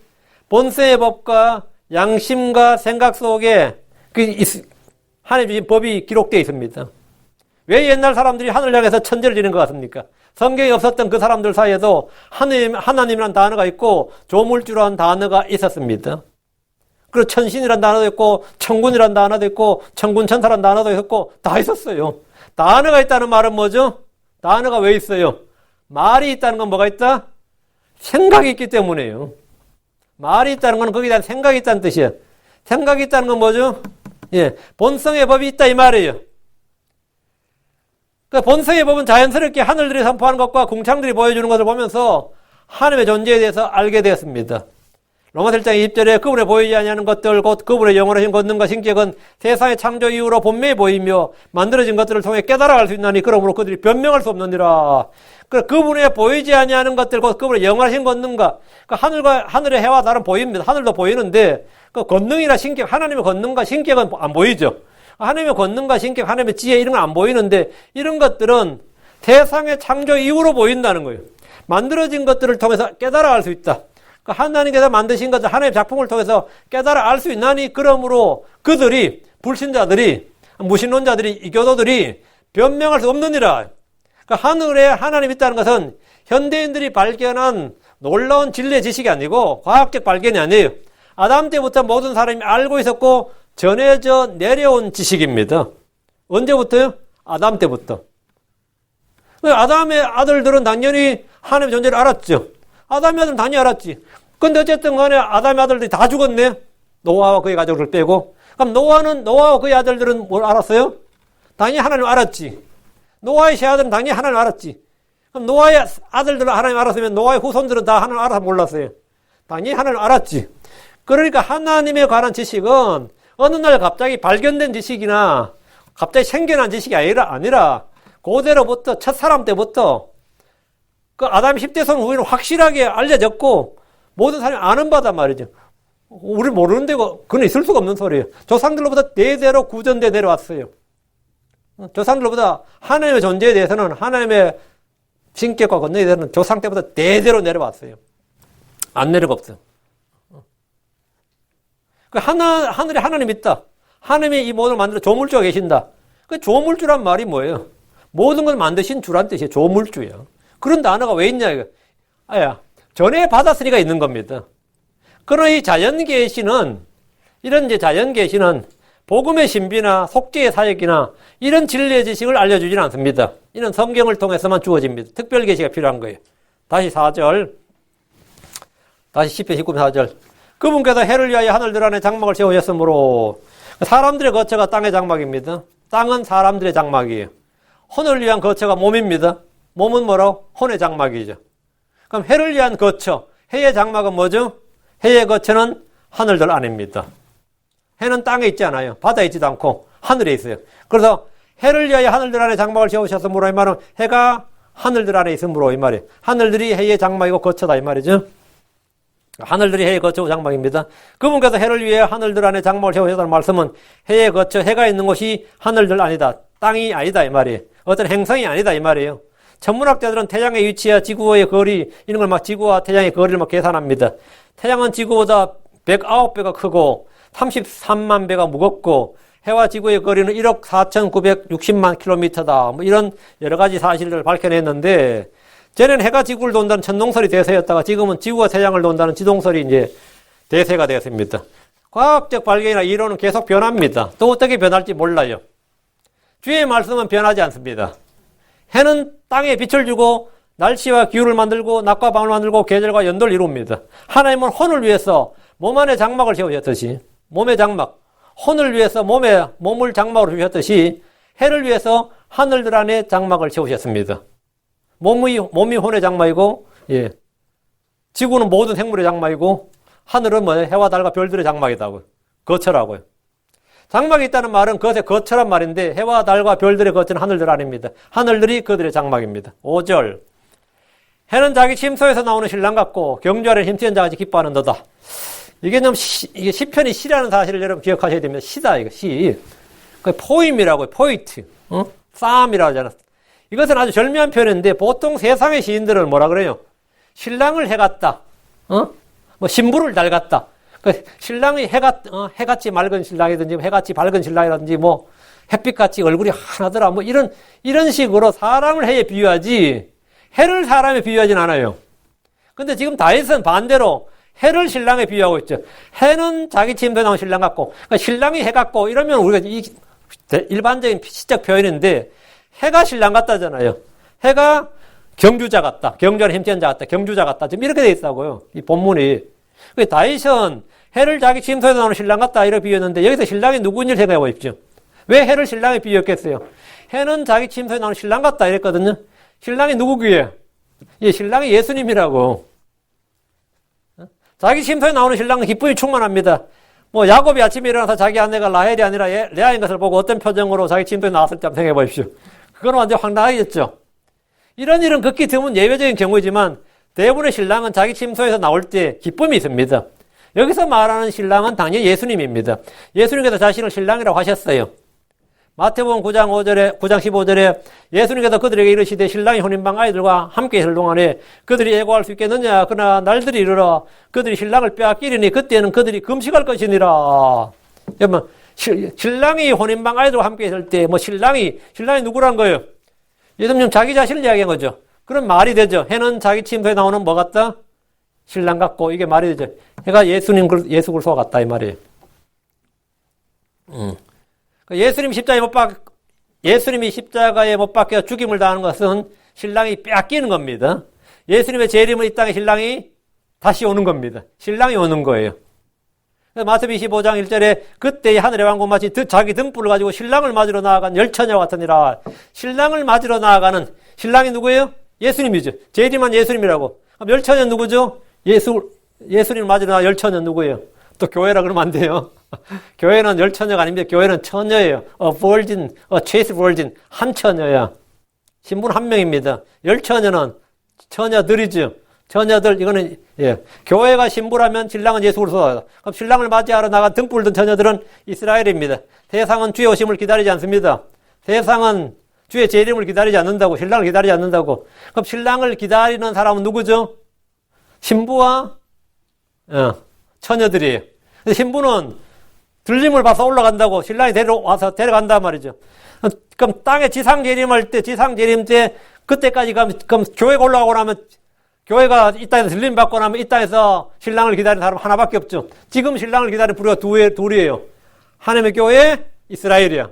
본성의 법과 양심과 생각 속에 하나님이 주신 법이 기록되어 있습니다. 왜 옛날 사람들이 하늘 향해서 천재를 지는 것 같습니까? 성경이 없었던 그 사람들 사이에도 하나님이라는 단어가 있고 조물주라는 단어가 있었습니다. 그리고 천신이라는 단어도 있고 천군이라는 단어도 있고 천군천사라는 단어도 있었고 다 있었어요. 단어가 있다는 말은 뭐죠? 단어가 왜 있어요? 말이 있다는 건 뭐가 있다? 생각이 있기 때문이에요. 말이 있다는 건 거기에 대한 생각이 있다는 뜻이에요. 생각이 있다는 건 뭐죠? 예, 본성의 법이 있다 이 말이에요. 그러니까 본성의 법은 자연스럽게 하늘들이 선포하는 것과 궁창들이 보여주는 것을 보면서 하나님의 존재에 대해서 알게 되었습니다. 로마서 1장 20절에 그분의 보이지 아니하는 것들 곧 그분의 영원하신 권능과 신격은 세상의 창조 이후로 본매에 보이며 만들어진 것들을 통해 깨달아갈 수 있나니 그러므로 그들이 변명할 수 없느니라. 그분의 보이지 아니하는 것들 곧 그분의 영원하신 권능과 하늘의 해와 달은 보입니다. 하늘도 보이는데 그 권능이나 신격, 하나님의 권능과 신격은 안 보이죠. 하나님의 권능과 신격, 하나님의 지혜 이런 건 안 보이는데 이런 것들은 세상의 창조 이후로 보인다는 거예요. 만들어진 것들을 통해서 깨달아 알 수 있다. 하나님께서 만드신 것들, 하나님의 작품을 통해서 깨달아 알 수 있나니 그러므로 그들이, 불신자들이, 무신론자들이, 이교도들이 변명할 수 없느니라. 하늘에 하나님이 있다는 것은 현대인들이 발견한 놀라운 진리의 지식이 아니고 과학적 발견이 아니에요. 아담 때부터 모든 사람이 알고 있었고 전해져 내려온 지식입니다. 언제부터요? 아담 때부터. 아담의 아들들은 당연히 하나님의 존재를 알았죠. 아담의 아들은 당연히 알았지. 근데 어쨌든 간에 아담의 아들들이 다 죽었네. 노아와 그의 가족을 빼고. 그럼 노아와 그의 아들들은 뭘 알았어요? 당연히 하나님 알았지. 노아의 세 아들은 당연히 하나님 알았지. 그럼 노아의 아들들은 하나님 알았으면 노아의 후손들은 다 하나님 알아서 몰랐어요. 당연히 하나님 알았지. 그러니까 하나님에 관한 지식은 어느 날 갑자기 발견된 지식이나 갑자기 생겨난 지식이 아니라 그대로부터 첫사람 때부터 그 아담 10대손 후에는 확실하게 알려졌고 모든 사람이 아는 바단 말이죠. 우리 모르는데 그건 있을 수가 없는 소리예요. 조상들로부터 대대로 구전돼 내려왔어요. 조상들보다 하나님의 존재에 대해서는 하나님의 신격과 권능에 대해서는 조상 때보다 대대로 내려왔어요. 안 내려가 없어요. 하늘에 하나님 있다. 하나님이 이 모든 걸 만들어 조물주가 계신다. 그 조물주란 말이 뭐예요? 모든 걸 만드신 주란 뜻이에요. 조물주예요. 그런 단어가 왜 있냐 이거. 전에 받았으니까 있는 겁니다. 그러나 이 자연계시는 이런 이제 자연계시는 복음의 신비나 속죄의 사역이나 이런 진리의 지식을 알려주지는 않습니다. 이는 성경을 통해서만 주어집니다. 특별 계시가 필요한 거예요. 다시 4절. 다시 10편 19편 4절. 그분께서 해를 위하여 하늘들 안에 장막을 세우셨으므로 사람들의 거처가 땅의 장막입니다. 땅은 사람들의 장막이에요. 혼을 위한 거처가 몸입니다. 몸은 뭐라고? 혼의 장막이죠. 그럼 해를 위한 거처, 해의 장막은 뭐죠? 해의 거처는 하늘들 안입니다. 해는 땅에 있지 않아요. 바다에 있지도 않고 하늘에 있어요. 그래서 해를 위하여 하늘들 안에 장막을 세우셨으므로 이 말은 해가 하늘들 안에 있으므로 이 말이에요. 하늘들이 해의 장막이고 거처다 이 말이죠. 하늘들이 해의 거처고 장막입니다. 그분께서 해를 위해 하늘들 안에 장막을 세우셨다는 말씀은 해의 거처, 해가 있는 곳이 하늘들 아니다. 땅이 아니다 이 말이에요. 어떤 행성이 아니다 이 말이에요. 천문학자들은 태양의 위치와 지구의 거리 이런 걸 막 지구와 태양의 거리를 막 계산합니다. 태양은 지구보다 109배가 크고 33만 배가 무겁고 해와 지구의 거리는 1억 4,960만 킬로미터다. 뭐 이런 여러 가지 사실을 밝혀냈는데 전에는 해가 지구를 돈다는 천동설이 대세였다가 지금은 지구가 태양을 돈다는 지동설이 이제 대세가 되었습니다. 과학적 발견이나 이론은 계속 변합니다. 또 어떻게 변할지 몰라요. 주의 말씀은 변하지 않습니다. 해는 땅에 빛을 주고 날씨와 기후를 만들고 낮과 밤을 만들고 계절과 연도를 이룹니다. 하나님은 혼을 위해서 몸 안에 장막을 세우셨듯이 몸의 장막, 혼을 위해서 몸을 장막으로 주셨듯이 해를 위해서 하늘들 안에 장막을 세우셨습니다. 몸이 혼의 장막이고, 지구는 모든 생물의 장막이고, 하늘은 뭐예요? 해와 달과 별들의 장막이다고요. 거처라고요. 장막이 있다는 말은 그것의 거처란 말인데, 해와 달과 별들의 거처는 하늘들 안입니다. 하늘들이 그들의 장막입니다. 5절. 해는 자기 침소에서 나오는 신랑 같고, 경주하는 힘쓰는 자같이 기뻐하는도다. 이게 시편이 시라는 사실을 여러분 기억하셔야 됩니다. 시다, 이거, 시. 그 포임이라고요, 포이트. 싸움이라고 하잖아. 이것은 아주 절묘한 표현인데 보통 세상의 시인들은 뭐라 그래요? 신랑을 해갔다. 뭐 신부를 닮았다. 그 신랑이 해같이 맑은 신랑이든지 해같이 밝은 신랑이라든지 뭐 햇빛같이 얼굴이 환하더라. 뭐 이런 식으로 사람을 해에 비유하지 해를 사람에 비유하진 않아요. 근데 지금 다윗은 반대로 해를 신랑에 비유하고 있죠. 해는 자기 침소에 나온 신랑 같고, 그러니까 신랑이 해 같고 이러면 우리가 일반적인 시적 표현인데 해가 신랑 같다잖아요. 해가 경주자 같다. 경주하는 힘쓰는 자 같다. 경주자 같다. 지금 이렇게 돼 있다고요. 이 본문이. 다윗은 해를 자기 침소에서 나오는 신랑 같다. 이렇게 비유했는데 여기서 신랑이 누구인지 생각해 보십시오. 왜 해를 신랑에 비유했겠어요? 해는 자기 침소에 나오는 신랑 같다. 이랬거든요. 신랑이 누구기에? 신랑이 예수님이라고. 자기 침소에 나오는 신랑은 기쁨이 충만합니다. 뭐 야곱이 아침에 일어나서 자기 아내가 라헬이 아니라 레아인 것을 보고 어떤 표정으로 자기 침소에 나왔을지 한번 생각해 보십시오. 그건 완전 황당하겠죠. 이런 일은 극히 드문 예외적인 경우이지만 대부분의 신랑은 자기 침소에서 나올 때 기쁨이 있습니다. 여기서 말하는 신랑은 당연히 예수님입니다. 예수님께서 자신을 신랑이라고 하셨어요. 마태복음 9장 15절에 예수님께서 그들에게 이르시되 신랑이 혼인방 아이들과 함께 있을 동안에 그들이 애고할 수 있겠느냐. 그러나 날들이 이르러 그들이 신랑을 빼앗기리니 그때는 그들이 금식할 것이니라. 여러분, 신랑이 혼인방 아이들과 함께 있을 때 뭐 신랑이 누구란 거예요? 예수님 자기 자신을 이야기한 거죠. 그럼 말이 되죠. 해는 자기 침소에 나오는 뭐 같다? 신랑 같고 이게 말이 되죠. 해가 예수 그리스도 같다 이 말이에요. 예수님이 십자가에 못 박혀 죽임을 당하는 것은 신랑이 빼앗기는 겁니다. 예수님의 재림은 이 땅에 신랑이 다시 오는 겁니다. 신랑이 오는 거예요. 마태복음 25장 1절에 그때의 하늘의 왕국 마치 자기 등불을 가지고 신랑을 맞으러 나아간 열처녀와 같으니라. 신랑을 맞으러 나아가는 신랑이 누구예요? 예수님이죠. 재림한 예수님이라고. 그럼 열처녀는 누구죠? 예수님을 맞으러 나아간 열처녀 누구예요? 또 교회라 그러면 안 돼요. 교회는 열처녀가 아닙니다. 교회는 처녀예요. virgin, chaste virgin. 한 처녀야. 신부는 한 명입니다. 열처녀는 처녀들이죠. 처녀들, 이거는, 교회가 신부라면 신랑은 예수 그리스도다. 그럼 신랑을 맞이하러 나간 등불 든 처녀들은 이스라엘입니다. 세상은 주의 오심을 기다리지 않습니다. 세상은 주의 재림을 기다리지 않는다고, 신랑을 기다리지 않는다고. 그럼 신랑을 기다리는 사람은 누구죠? 신부와 처녀들이에요. 근데 신부는 들림을 봐서 올라간다고, 신랑이 데려와서 데려간단 말이죠. 그럼 땅에 지상 재림할 때, 지상 재림 때 그때까지 가면, 그럼 교회가 올라가고 나면, 교회가 이 땅에서 들림 받고 나면 이 땅에서 신랑을 기다리는 사람 하나밖에 없죠. 지금 신랑을 기다리는 부류가 둘이에요. 하나님의 교회, 이스라엘이야.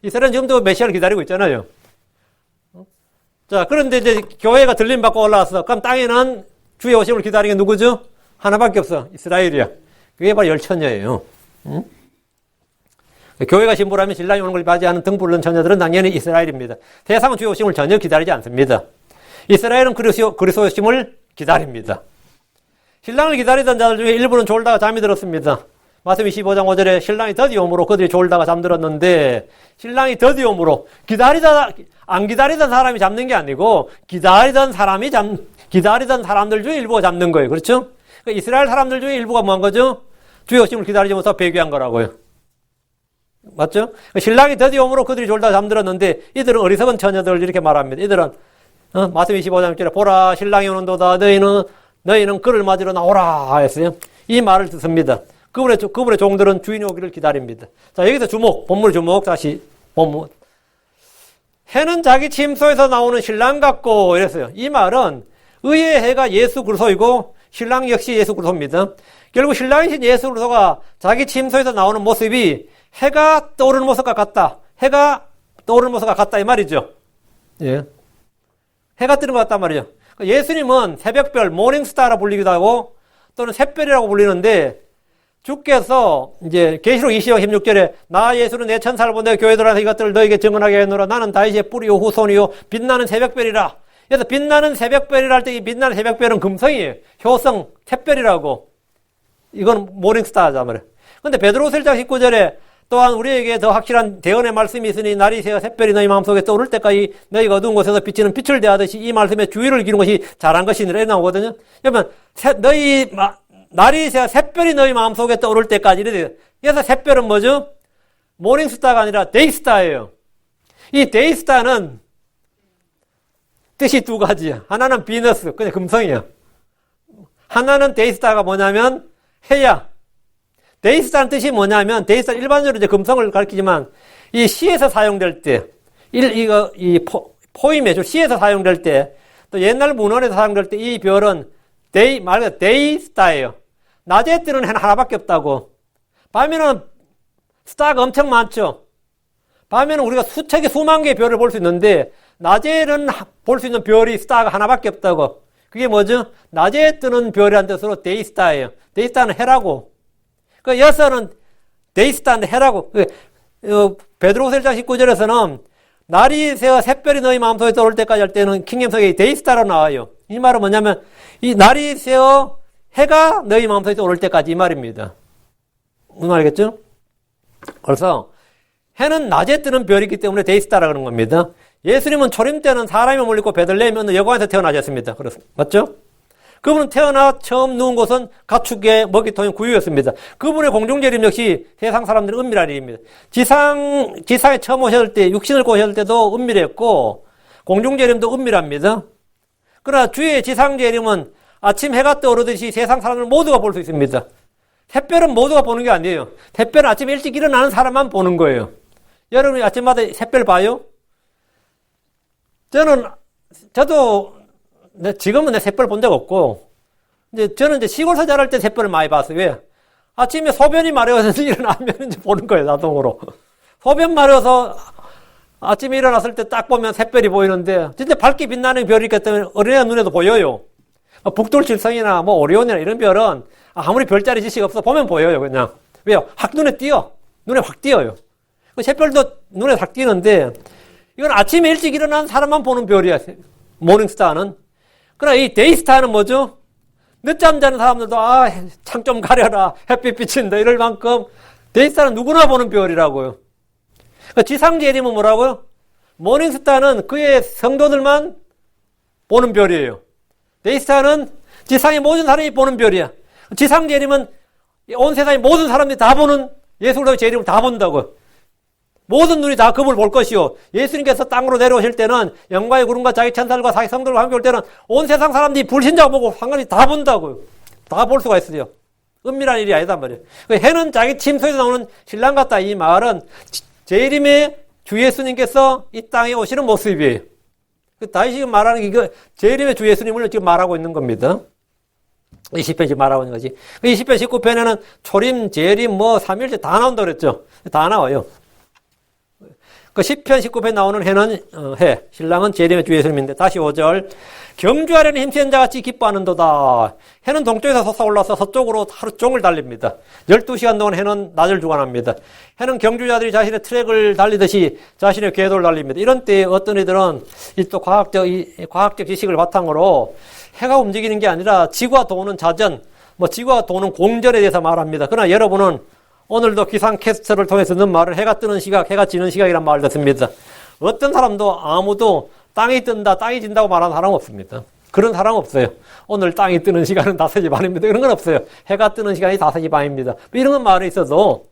이스라엘은 지금도 메시아를 기다리고 있잖아요. 자, 그런데 이제 교회가 들림 받고 올라왔어. 그럼 땅에는 주의 오심을 기다리는 게 누구죠? 하나밖에 없어. 이스라엘이야. 그게 바로 열처녀예요. 응? 교회가 신부라면 신랑이 오는 걸 맞이하는 등불른 처녀들은 당연히 이스라엘입니다. 세상은 주의 오심을 전혀 기다리지 않습니다. 이스라엘은 그리스도의 오심을 기다립니다. 신랑을 기다리던 자들 중에 일부는 졸다가 잠이 들었습니다. 마태복음 25장 5절에 신랑이 더디옴으로 그들이 졸다가 잠들었는데, 신랑이 더디옴으로 안 기다리던 사람이 잠든 게 아니고 기다리던 사람들 중에 일부가 잠든 거예요. 그렇죠? 그러니까 이스라엘 사람들 중에 일부가 뭐한 거죠? 주의 오심을 기다리지 못하고 배교한 거라고요. 맞죠? 신랑이 더디옴으로 그들이 졸다가 잠들었는데, 이들은 어리석은 처녀들 이렇게 말합니다. 이들은 마태복음 25장 1절에 보라 신랑이 오는도다 너희는 그를 맞으러 나오라 했어요. 이 말을 듣습니다. 그분의 종들은 주인이 오기를 기다립니다. 자, 여기서 본물 주목, 다시 본문. 해는 자기 침소에서 나오는 신랑 같고, 이랬어요. 이 말은 의의 해가 예수 그리스도이고, 신랑 역시 예수 그리스도입니다. 결국 신랑이신 예수 그리스도가 자기 침소에서 나오는 모습이 해가 떠오르는 모습과 같다. 해가 떠오르는 모습과 같다, 이 말이죠. 예. 해가 뜨는 것 같단 말이죠. 예수님은 새벽별, 모닝스타라 불리기도 하고, 또는 샛별이라고 불리는데, 주께서 이제 계시록 20장 16절에 나 예수는 내 천사를 보내 교회들한테 이것들을 너에게 증언하게 하노라. 나는 다윗의 뿌리요 후손이요 빛나는 새벽별이라. 그래서 빛나는 새벽별이라 할 때 이 빛나는 새벽별은 금성이에요. 효성 샛별이라고. 이건 모닝스타자 말이에요. 근데 베드로후서 1장 19절에 또한 우리에게 더 확실한 대언의 말씀이 있으니 날이 새어 샛별이 너희 마음속에 떠오를 때까지 너희가 어두운 곳에서 비치는 빛을 대하듯이 이 말씀에 주의를 기는 것이 잘한 것이니라 이렇게 나오거든요. 그러면 날이 새어 샛별이 너희 마음속에 떠오를 때까지 이래요. 그래서 샛별은 뭐죠? 모닝스타가 아니라 데이스타예요. 이 데이스타는 뜻이 두 가지야. 하나는 비너스, 그냥 금성이야. 하나는 데이스타가 뭐냐면 해야. 데이스타는 뜻이 뭐냐면, 데이스타 일반적으로 이제 금성을 가리키지만, 이 시에서 사용될 때, 포임에, 시에서 사용될 때, 또 옛날 문헌에서 사용될 때, 이 별은 데이스타예요. 낮에 뜨는 해는 하나밖에 없다고. 밤에는 스타가 엄청 많죠. 밤에는 우리가 수만 개의 별을 볼 수 있는데, 낮에는 볼 수 있는 별이 스타가 하나밖에 없다고. 그게 뭐죠? 낮에 뜨는 별이라는 뜻으로 데이스타예요. 데이스타는 해라고. 그 여서는 데이스타인데 해라고. 베드로후서 1장 19절에서는 날이 새어 샛별이 너희 마음속에 떠올 때까지 할 때는 킹겜성에 데이스타로 나와요. 이 말은 뭐냐면 이 날이 새어 해가 너희 마음속에 떠올 때까지 이 말입니다. 무슨 말이겠죠? 그래서 해는 낮에 뜨는 별이기 때문에 데이스타라고 하는 겁니다. 예수님은 초림 때는 사람이 몰리고 베들레헴 어느 여관에서 태어나셨습니다. 맞죠? 그분은 태어나 처음 누운 곳은 가축의 먹이통인 구유였습니다. 그분의 공중재림 역시 세상 사람들은 은밀한 일입니다. 지상에 처음 오셨을 때, 육신을 오셨을 때도 은밀했고, 공중재림도 은밀합니다. 그러나 주의 지상재림은 아침 해가 떠오르듯이 세상 사람들 모두가 볼 수 있습니다. 샛별은 모두가 보는 게 아니에요. 샛별은 아침에 일찍 일어나는 사람만 보는 거예요. 여러분이 아침마다 샛별 봐요? 저도 지금은 내 샛별 본 적 없고, 저는 이제 시골에서 자랄 때 샛별을 많이 봤어요. 왜? 아침에 소변이 마려워서 일어나면 이제 보는 거예요, 자동으로. 소변 마려워서 아침에 일어났을 때 딱 보면 샛별이 보이는데, 진짜 밝게 빛나는 별이 있기 때문에 어린애 눈에도 보여요. 북돌칠성이나 뭐 오리온이나 이런 별은 아무리 별자리 지식 없어 보면 보여요, 그냥. 왜요? 눈에 띄어. 눈에 확 띄어요. 샛별도 눈에 확 띄는데, 이건 아침에 일찍 일어난 사람만 보는 별이야, 모닝스타는. 그러나 이 데이스타는 뭐죠? 늦잠 자는 사람들도 창 좀 가려라, 햇빛 비친다 이럴 만큼 데이스타는 누구나 보는 별이라고요. 지상재림은 뭐라고요? 모닝스타는 그의 성도들만 보는 별이에요. 데이스타는 지상의 모든 사람이 보는 별이야. 지상재림은 온 세상의 모든 사람들이 다 보는, 예수 그리스도의 재림을 다 본다고요. 모든 눈이 다 그분을 볼 것이요. 예수님께서 땅으로 내려오실 때는 영광의 구름과 자기 천사들과 자기 성들과 함께 올 때는 온 세상 사람들이 불신자가 보고 상관이 다 본다고요. 다 볼 수가 있어요. 은밀한 일이 아니단 말이에요. 해는 자기 침소에서 나오는 신랑 같다. 이 말은 재림의 주 예수님께서 이 땅에 오시는 모습이에요. 다윗이 말하는 게 이거 재림의 주 예수님을 지금 말하고 있는 겁니다. 20편 지금 말하고 있는 거지. 20편 19편에는 초림, 재림, 삼일째 다 나온다고 그랬죠. 다 나와요. 그 10편 19편 나오는 해는 해. 신랑은 재림의 주 예수님인데 다시 5절. 경주하려는 힘센 자같이 기뻐하는도다. 해는 동쪽에서 솟아올라서 서쪽으로 하루 종일 달립니다. 12시간 동안 해는 낮을 주관합니다. 해는 경주자들이 자신의 트랙을 달리듯이 자신의 궤도를 달립니다. 이런 때에 어떤 이들은 또 과학적 지식을 바탕으로 해가 움직이는 게 아니라 지구가 도는 자전, 지구가 도는 공전에 대해서 말합니다. 그러나 여러분은 오늘도 기상캐스터를 통해서 듣는 말을 해가 뜨는 시각, 해가 지는 시각이란 말을 듣습니다. 어떤 사람도 아무도 땅이 뜬다, 땅이 진다고 말하는 사람 없습니다. 그런 사람 없어요. 오늘 땅이 뜨는 시간은 5시 반입니다. 이런 건 없어요. 해가 뜨는 시간이 5시 반입니다. 이런 건 말이 있어도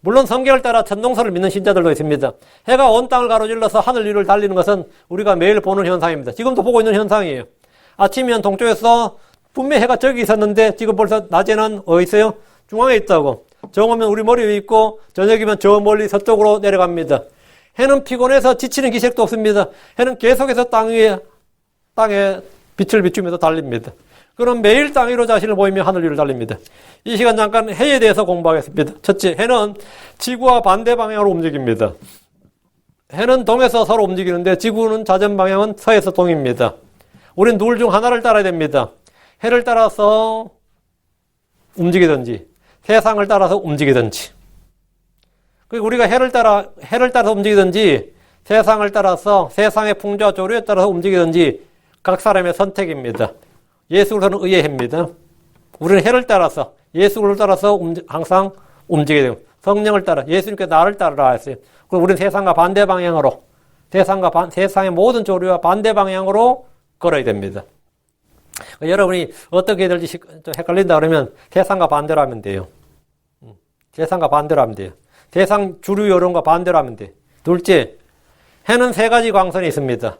물론 성경을 따라 천동설을 믿는 신자들도 있습니다. 해가 온 땅을 가로질러서 하늘 위를 달리는 것은 우리가 매일 보는 현상입니다. 지금도 보고 있는 현상이에요. 아침이면 동쪽에서 분명히 해가 저기 있었는데 지금 벌써 낮에는 어디 있어요? 중앙에 있다고. 정오면 우리 머리 위에 있고 저녁이면 저 멀리 서쪽으로 내려갑니다. 해는 피곤해서 지치는 기색도 없습니다. 해는 계속해서 땅에 빛을 비추면서 달립니다. 그럼 매일 땅 위로 자신을 보이며 하늘 위를 달립니다. 이 시간 잠깐 해에 대해서 공부하겠습니다. 첫째, 해는 지구와 반대 방향으로 움직입니다. 해는 동에서 서로 움직이는데 지구는 자전 방향은 서에서 동입니다. 우린 둘 중 하나를 따라야 됩니다. 해를 따라서 움직이든지 세상을 따라서 움직이든지. 그리고 우리가 해를 따라서 움직이든지 세상을 따라서 세상의 풍조와 조류에 따라서 움직이든지 각 사람의 선택입니다. 예수 그리스도는 의의 해입니다. 우리는 해를 따라서 예수 그리스도를 따라서 항상 움직여야 돼요. 성령을 따라 예수님께 나를 따르라 했어요. 그리고 우리는 세상과 반대 방향으로 세상의 모든 조류와 반대 방향으로 걸어야 됩니다. 여러분이 어떻게 해야 될지 헷갈린다 그러면 세상과 반대로 하면 돼요. 세상과 반대로 하면 돼요. 세상 주류 여론과 반대로 하면 돼요. 둘째, 해는 3가지 광선이 있습니다.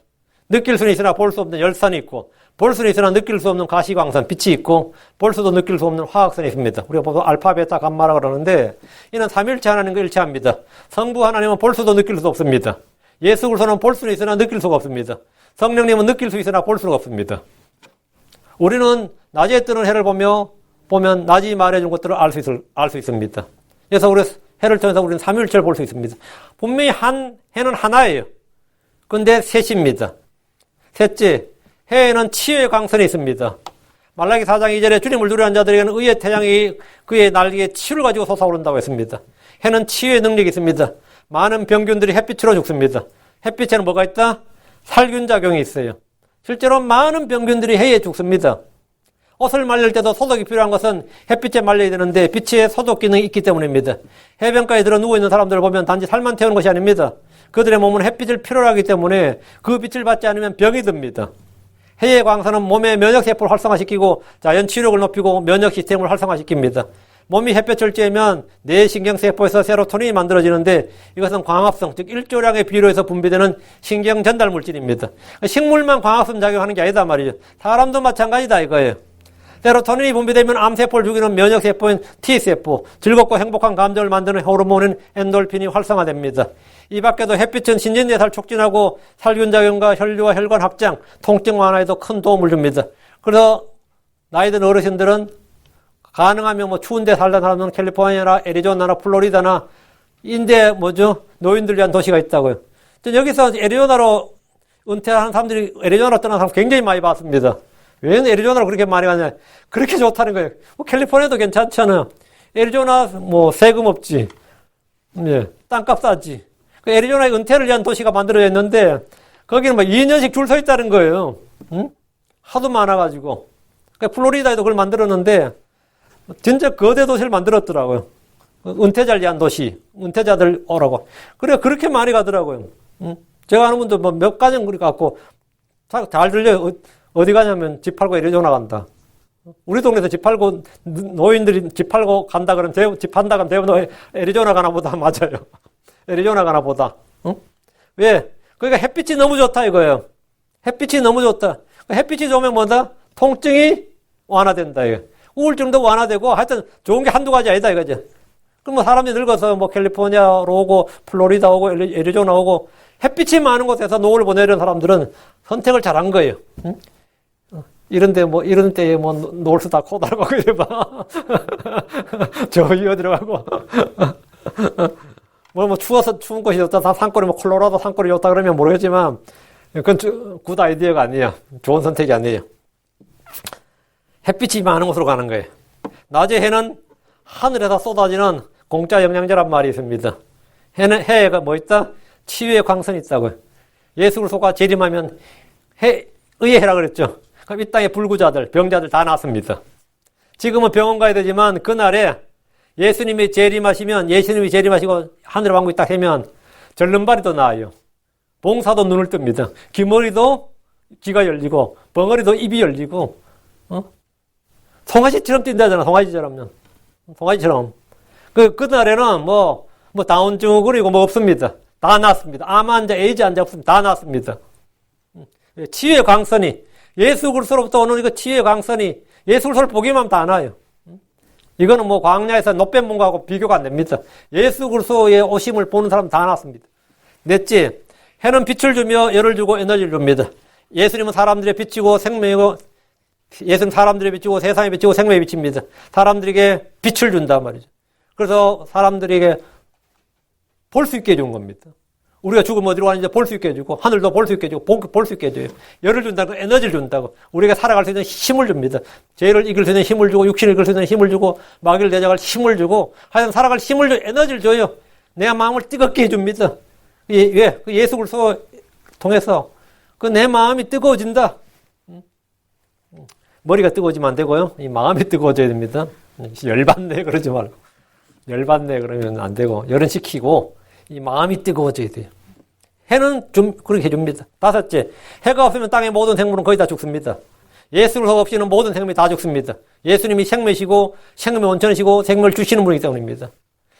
느낄 수는 있으나 볼 수 없는 열선이 있고, 볼 수는 있으나 느낄 수 없는 가시광선, 빛이 있고, 볼 수도 느낄 수 없는 화학선이 있습니다. 우리가 보통 알파, 베타, 감마라 그러는데 이는 삼일체 하나님과 일체합니다. 성부 하나님은 볼 수도 느낄 수 없습니다. 예수 그리스도는 볼 수는 있으나 느낄 수가 없습니다. 성령님은 느낄 수 있으나 볼 수가 없습니다. 우리는 낮에 뜨는 해를 보면 낮이 말해준 것들을 알 수 있습니다. 그래서 우리 해를 통해서 우리는 삼일체를 볼 수 있습니다. 분명히 해는 하나예요. 그런데 셋입니다. 셋째, 해에는 치유의 광선이 있습니다. 말라기 4장 2절에 주님을 두려워하는 자들에게는 의의 태양이 그의 날개에 치유를 가지고 솟아오른다고 했습니다. 해는 치유의 능력이 있습니다. 많은 병균들이 햇빛으로 죽습니다. 햇빛에는 뭐가 있다? 살균작용이 있어요. 실제로 많은 병균들이 해에 죽습니다. 옷을 말릴 때도 소독이 필요한 것은 햇빛에 말려야 되는데 빛에 소독 기능이 있기 때문입니다. 해변가에 들어 누워있는 사람들을 보면 단지 살만 태우는 것이 아닙니다. 그들의 몸은 햇빛을 필요로 하기 때문에 그 빛을 받지 않으면 병이 듭니다. 해의 광선은 몸의 면역세포를 활성화시키고 자연 치료력을 높이고 면역 시스템을 활성화시킵니다. 몸이 햇볕을 쬐면 뇌 신경세포에서 세로토닌이 만들어지는데 이것은 광합성, 즉 일조량의 비료에서 분비되는 신경 전달 물질입니다. 식물만 광합성 작용하는 게 아니다 말이죠. 사람도 마찬가지다 이거예요. 세로토닌이 분비되면 암세포를 죽이는 면역세포인 T세포, 즐겁고 행복한 감정을 만드는 호르몬인 엔돌핀이 활성화됩니다. 이 밖에도 햇빛은 신진대사를 촉진하고 살균작용과 혈류와 혈관 확장, 통증 완화에도 큰 도움을 줍니다. 그래서 나이 든 어르신들은 가능하면 추운 데 살던 사람들은 캘리포니아나 애리조나나 플로리다나 인데 노인들 위한 도시가 있다고요. 여기서 애리조나로 은퇴하는 사람들이 애리조나로 떠난 사람 굉장히 많이 봤습니다. 왜 애리조나로 그렇게 많이 가냐? 그렇게 좋다는 거예요. 캘리포니아도 괜찮잖아요. 애리조나 세금 없지. 땅값 싸지. 애리조나에 은퇴를 위한 도시가 만들어졌는데 거기는 2년씩 줄 서 있다는 거예요. 하도 많아가지고. 플로리다에도 그걸 만들었는데 진짜 거대 도시를 만들었더라고요. 은퇴자를 위한 도시. 은퇴자들 오라고. 그렇게 많이 가더라고요. 제가 아는 분도 몇 가정 그리 갖고 잘 들려요. 어디 가냐면 집 팔고 애리조나 간다. 우리 동네에서 집 팔고 노인들이 집 팔고 간다 그러면 집 판다 그러면 대부분 애리조나 가나 보다 맞아요. 애리조나 가나 보다. 응? 왜? 그러니까 햇빛이 너무 좋다 이거예요. 햇빛이 너무 좋다. 햇빛이 좋으면 뭐다? 통증이 완화된다 이거. 우울증도 완화되고 하여튼 좋은 게 한두 가지 아니다 이거죠. 그럼 뭐 사람들이 늙어서 뭐 캘리포니아로 오고 플로리다 오고 애리조나 오고 햇빛이 많은 곳에서 노후를 보내려는 사람들은 선택을 잘한 거예요. 응? 이런 때에 뭐 노을 쓰다 코 달고 이래 봐. 저 이어 들어가고. 뭐 추워서 추운 곳이 좋다. 산골이 뭐 콜로라도 산골이 좋다 그러면 모르겠지만 그건 굿 아이디어가 아니에요. 좋은 선택이 아니에요. 햇빛이 많은 곳으로 가는 거예요. 낮에 해는 하늘에서 쏟아지는 공짜 영양제란 말이 있습니다. 해가 뭐 있다? 치유의 광선이 있다고요. 예수 그리스도가 재림하면 의의 해라 그랬죠. 그럼 이 땅의 불구자들, 병자들 다 났습니다. 지금은 병원 가야 되지만 그날에 예수님이 재림하시고 하늘의 왕국이 딱 하면 절름발이도 나아요. 봉사도 눈을 뜹니다. 귀머리도 귀가 열리고 벙어리도 입이 열리고 송아지처럼 뛴다잖아. 송아지처럼. 그날에는 뭐 다운증후 그리고 뭐 없습니다. 다 났습니다. 암 환자, 에이즈 환자 없습니다. 다 났습니다. 치유의 광선이 예수 그리스도로부터 오는 이거 치유의 광선이 예수 그리스도를 보기만 하면 다 나요. 이거는 뭐 광야에서 노뱀문과하고 비교가 안 됩니다. 예수 그리스도의 오심을 보는 사람 다 났습니다. 넷째, 해는 빛을 주며 열을 주고 에너지를 줍니다. 예수님은 사람들의 빛이고 생명이고 예수는 사람들의 빛이고 세상의 빛이고 생명의 빛입니다. 사람들에게 빛을 준단 말이죠. 그래서 사람들에게 볼 수 있게 해준 겁니다. 우리가 죽으면 어디로 가는지 볼 수 있게 해주고 하늘도 볼 수 있게 해주고 볼 수 있게 해줘요. 열을 준다고 에너지를 준다고 우리가 살아갈 수 있는 힘을 줍니다. 죄를 이길 수 있는 힘을 주고 육신을 이길 수 있는 힘을 주고 마귀를 대적할 힘을 주고 하여튼 살아갈 힘을 줘 에너지를 줘요. 내 마음을 뜨겁게 해줍니다. 왜? 그 예수 그리스도 통해서 그 내 마음이 뜨거워진다. 머리가 뜨거워지면 안 되고요. 이 마음이 뜨거워져야 됩니다. 열받네 그러지 말고 열받네 그러면 안 되고 열은 식히고 이 마음이 뜨거워져야 돼요. 해는 좀 그렇게 해줍니다. 다섯째, 해가 없으면 땅의 모든 생물은 거의 다 죽습니다. 예수 그리스도 없이는 모든 생물이 다 죽습니다. 예수님이 생명이시고 생명의 원천이시고 생명을 주시는 분이기 때문입니다.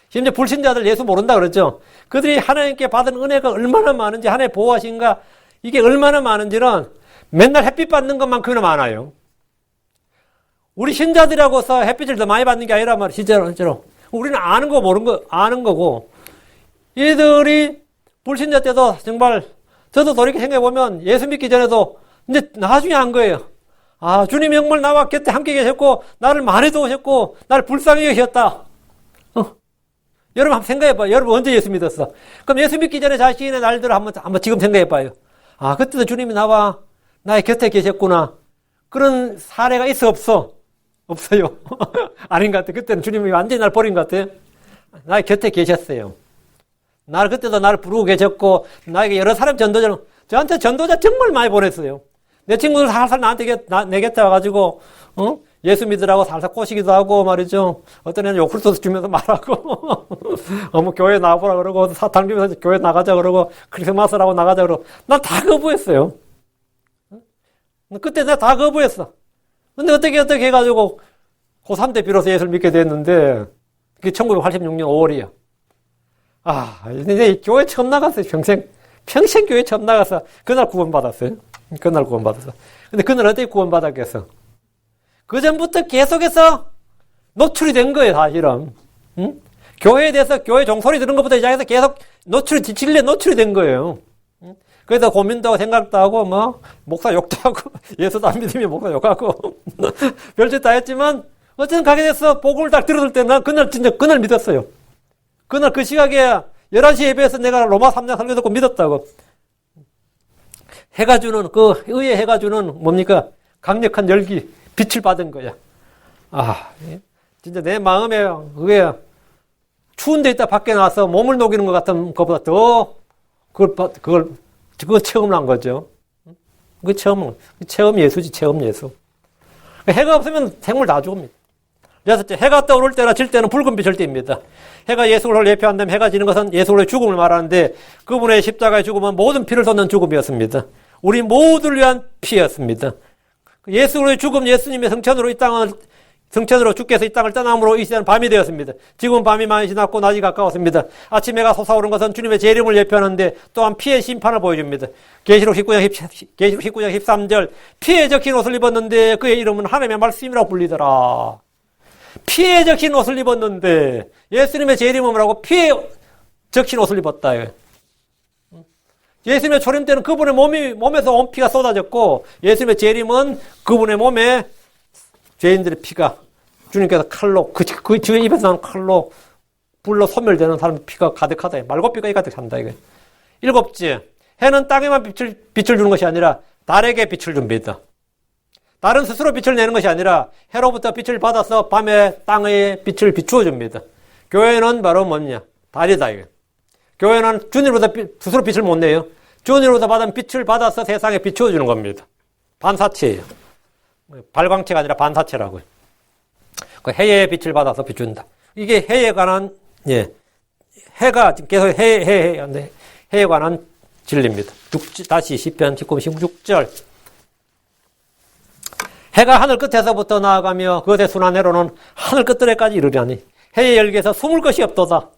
심지어 불신자들 예수 모른다 그랬죠. 그들이 하나님께 받은 은혜가 얼마나 많은지 하나님의 보호하신가 이게 얼마나 많은지는 맨날 햇빛 받는 것만큼이나 많아요. 우리 신자들하고서 햇빛을 더 많이 받는 게 아니라 말이야. 실제로. 우리는 아는 거 모르는 거 아는 거고 얘들이 불신자 때도 정말 저도 돌이켜 생각해보면 예수 믿기 전에도 이제 나중에 한 거예요. 아, 주님이 정말 나와 곁에 함께 계셨고 나를 많이 도우셨고 나를 불쌍히 여기셨다. 여러분 한번 생각해봐요. 여러분 언제 예수 믿었어? 그럼 예수 믿기 전에 자신의 날들을 한번 지금 생각해봐요. 아, 그때도 주님이 나와 나의 곁에 계셨구나. 그런 사례가 있어 없어? 없어요. 아닌 것 같아. 그때는 주님이 완전히 날 버린 것 같아. 나의 곁에 계셨어요. 그때도 나를 부르고 계셨고, 나에게 여러 사람 저한테 전도자 정말 많이 보냈어요. 내 친구들 살살 내 곁에 와가지고, 예수 믿으라고 살살 꼬시기도 하고 말이죠. 어떤 애는 요구르트 주면서 말하고, 뭐 교회 나와보라 그러고, 사탕 주면서 교회 나가자 그러고, 크리스마스라고 나가자 그러고, 난 다 거부했어요. 그때 내가 다 거부했어. 근데 어떻게 해가지고, 고3 때 비로소 예수를 믿게 됐는데, 그게 1986년 5월이야. 아, 이제 교회 처음 나갔어요. 평생 교회 처음 나가서, 그날 구원받았어요. 근데 그날 어떻게 구원받았겠어? 그 전부터 계속해서 노출이 된 거예요, 사실은. 응? 교회에 대해서 교회 종소리 들은 것부터 시작해서 계속 진리에 노출이 된 거예요. 응? 그래서 고민도 하고 생각도 하고, 목사 욕도 하고, 예수도 안 믿으면 목사 욕하고, 별짓 다 했지만, 어쨌든 가게 돼서 복음을 딱 들어들 때 난 그날 믿었어요. 그날 그 시각에 11시 예배에서 내가 로마 3장 설교 듣고 믿었다고. 해가 주는, 의의 해가 주는 뭡니까? 강력한 열기, 빛을 받은 거야. 아, 진짜 내 마음에 그게 추운 데 있다 밖에 나와서 몸을 녹이는 것 같은 것보다 더 그걸 체험을 한 거죠. 그 체험 예수지, 체험 예수. 해가 없으면 생물 다 죽습니다. 여섯째, 해가 떠오를 때나 질 때는 붉은 빛일 때입니다. 해가 예수 그리스도를 예표한다면 해가 지는 것은 예수 그리스도의 죽음을 말하는데 그분의 십자가의 죽음은 모든 피를 쏟는 죽음이었습니다. 우리 모두를 위한 피였습니다. 예수 그리스도의 죽음, 예수님의 성천으로 이 땅을 승천으로 주께서 이 땅을 떠남으로 이 시대는 밤이 되었습니다. 지금은 밤이 많이 지났고 낮이 가까웠습니다. 아침 해가 솟아오른 것은 주님의 재림을 예표하는데 또한 피의 심판을 보여줍니다. 계시록 19장 13절 피에 적힌 옷을 입었는데 그의 이름은 하나님의 말씀이라고 불리더라. 피에 적힌 옷을 입었는데 예수님의 재림은 뭐라고? 피에 적힌 옷을 입었다. 예수님의 초림 때는 그분의 몸에서 온 피가 쏟아졌고 예수님의 재림은 그분의 몸에 죄인들의 피가 주님께서 칼로 그 주의 입에서 나는 칼로 불로 소멸되는 사람의 피가 가득하다. 말고피가 가득한다. 이거. 일곱째, 해는 땅에만 빛을 주는 것이 아니라 달에게 빛을 줍니다. 달은 스스로 빛을 내는 것이 아니라 해로부터 빛을 받아서 밤에 땅에 빛을 비추어 줍니다. 교회는 바로 뭐냐? 달이다. 이거. 교회는 주님으로부터 스스로 빛을 못 내요. 주님으로부터 받은 빛을 받아서 세상에 비추어 주는 겁니다. 반사체예요. 발광체가 아니라 반사체라고요. 그 해의 빛을 받아서 비춘다. 이게 해에 관한, 해가 지금 계속 해에 관한 진리입니다. 다시 시편 16절. 해가 하늘 끝에서부터 나아가며 그것의 순환해로는 하늘 끝들에까지 이르려니 해의 열기에서 숨을 것이 없도다.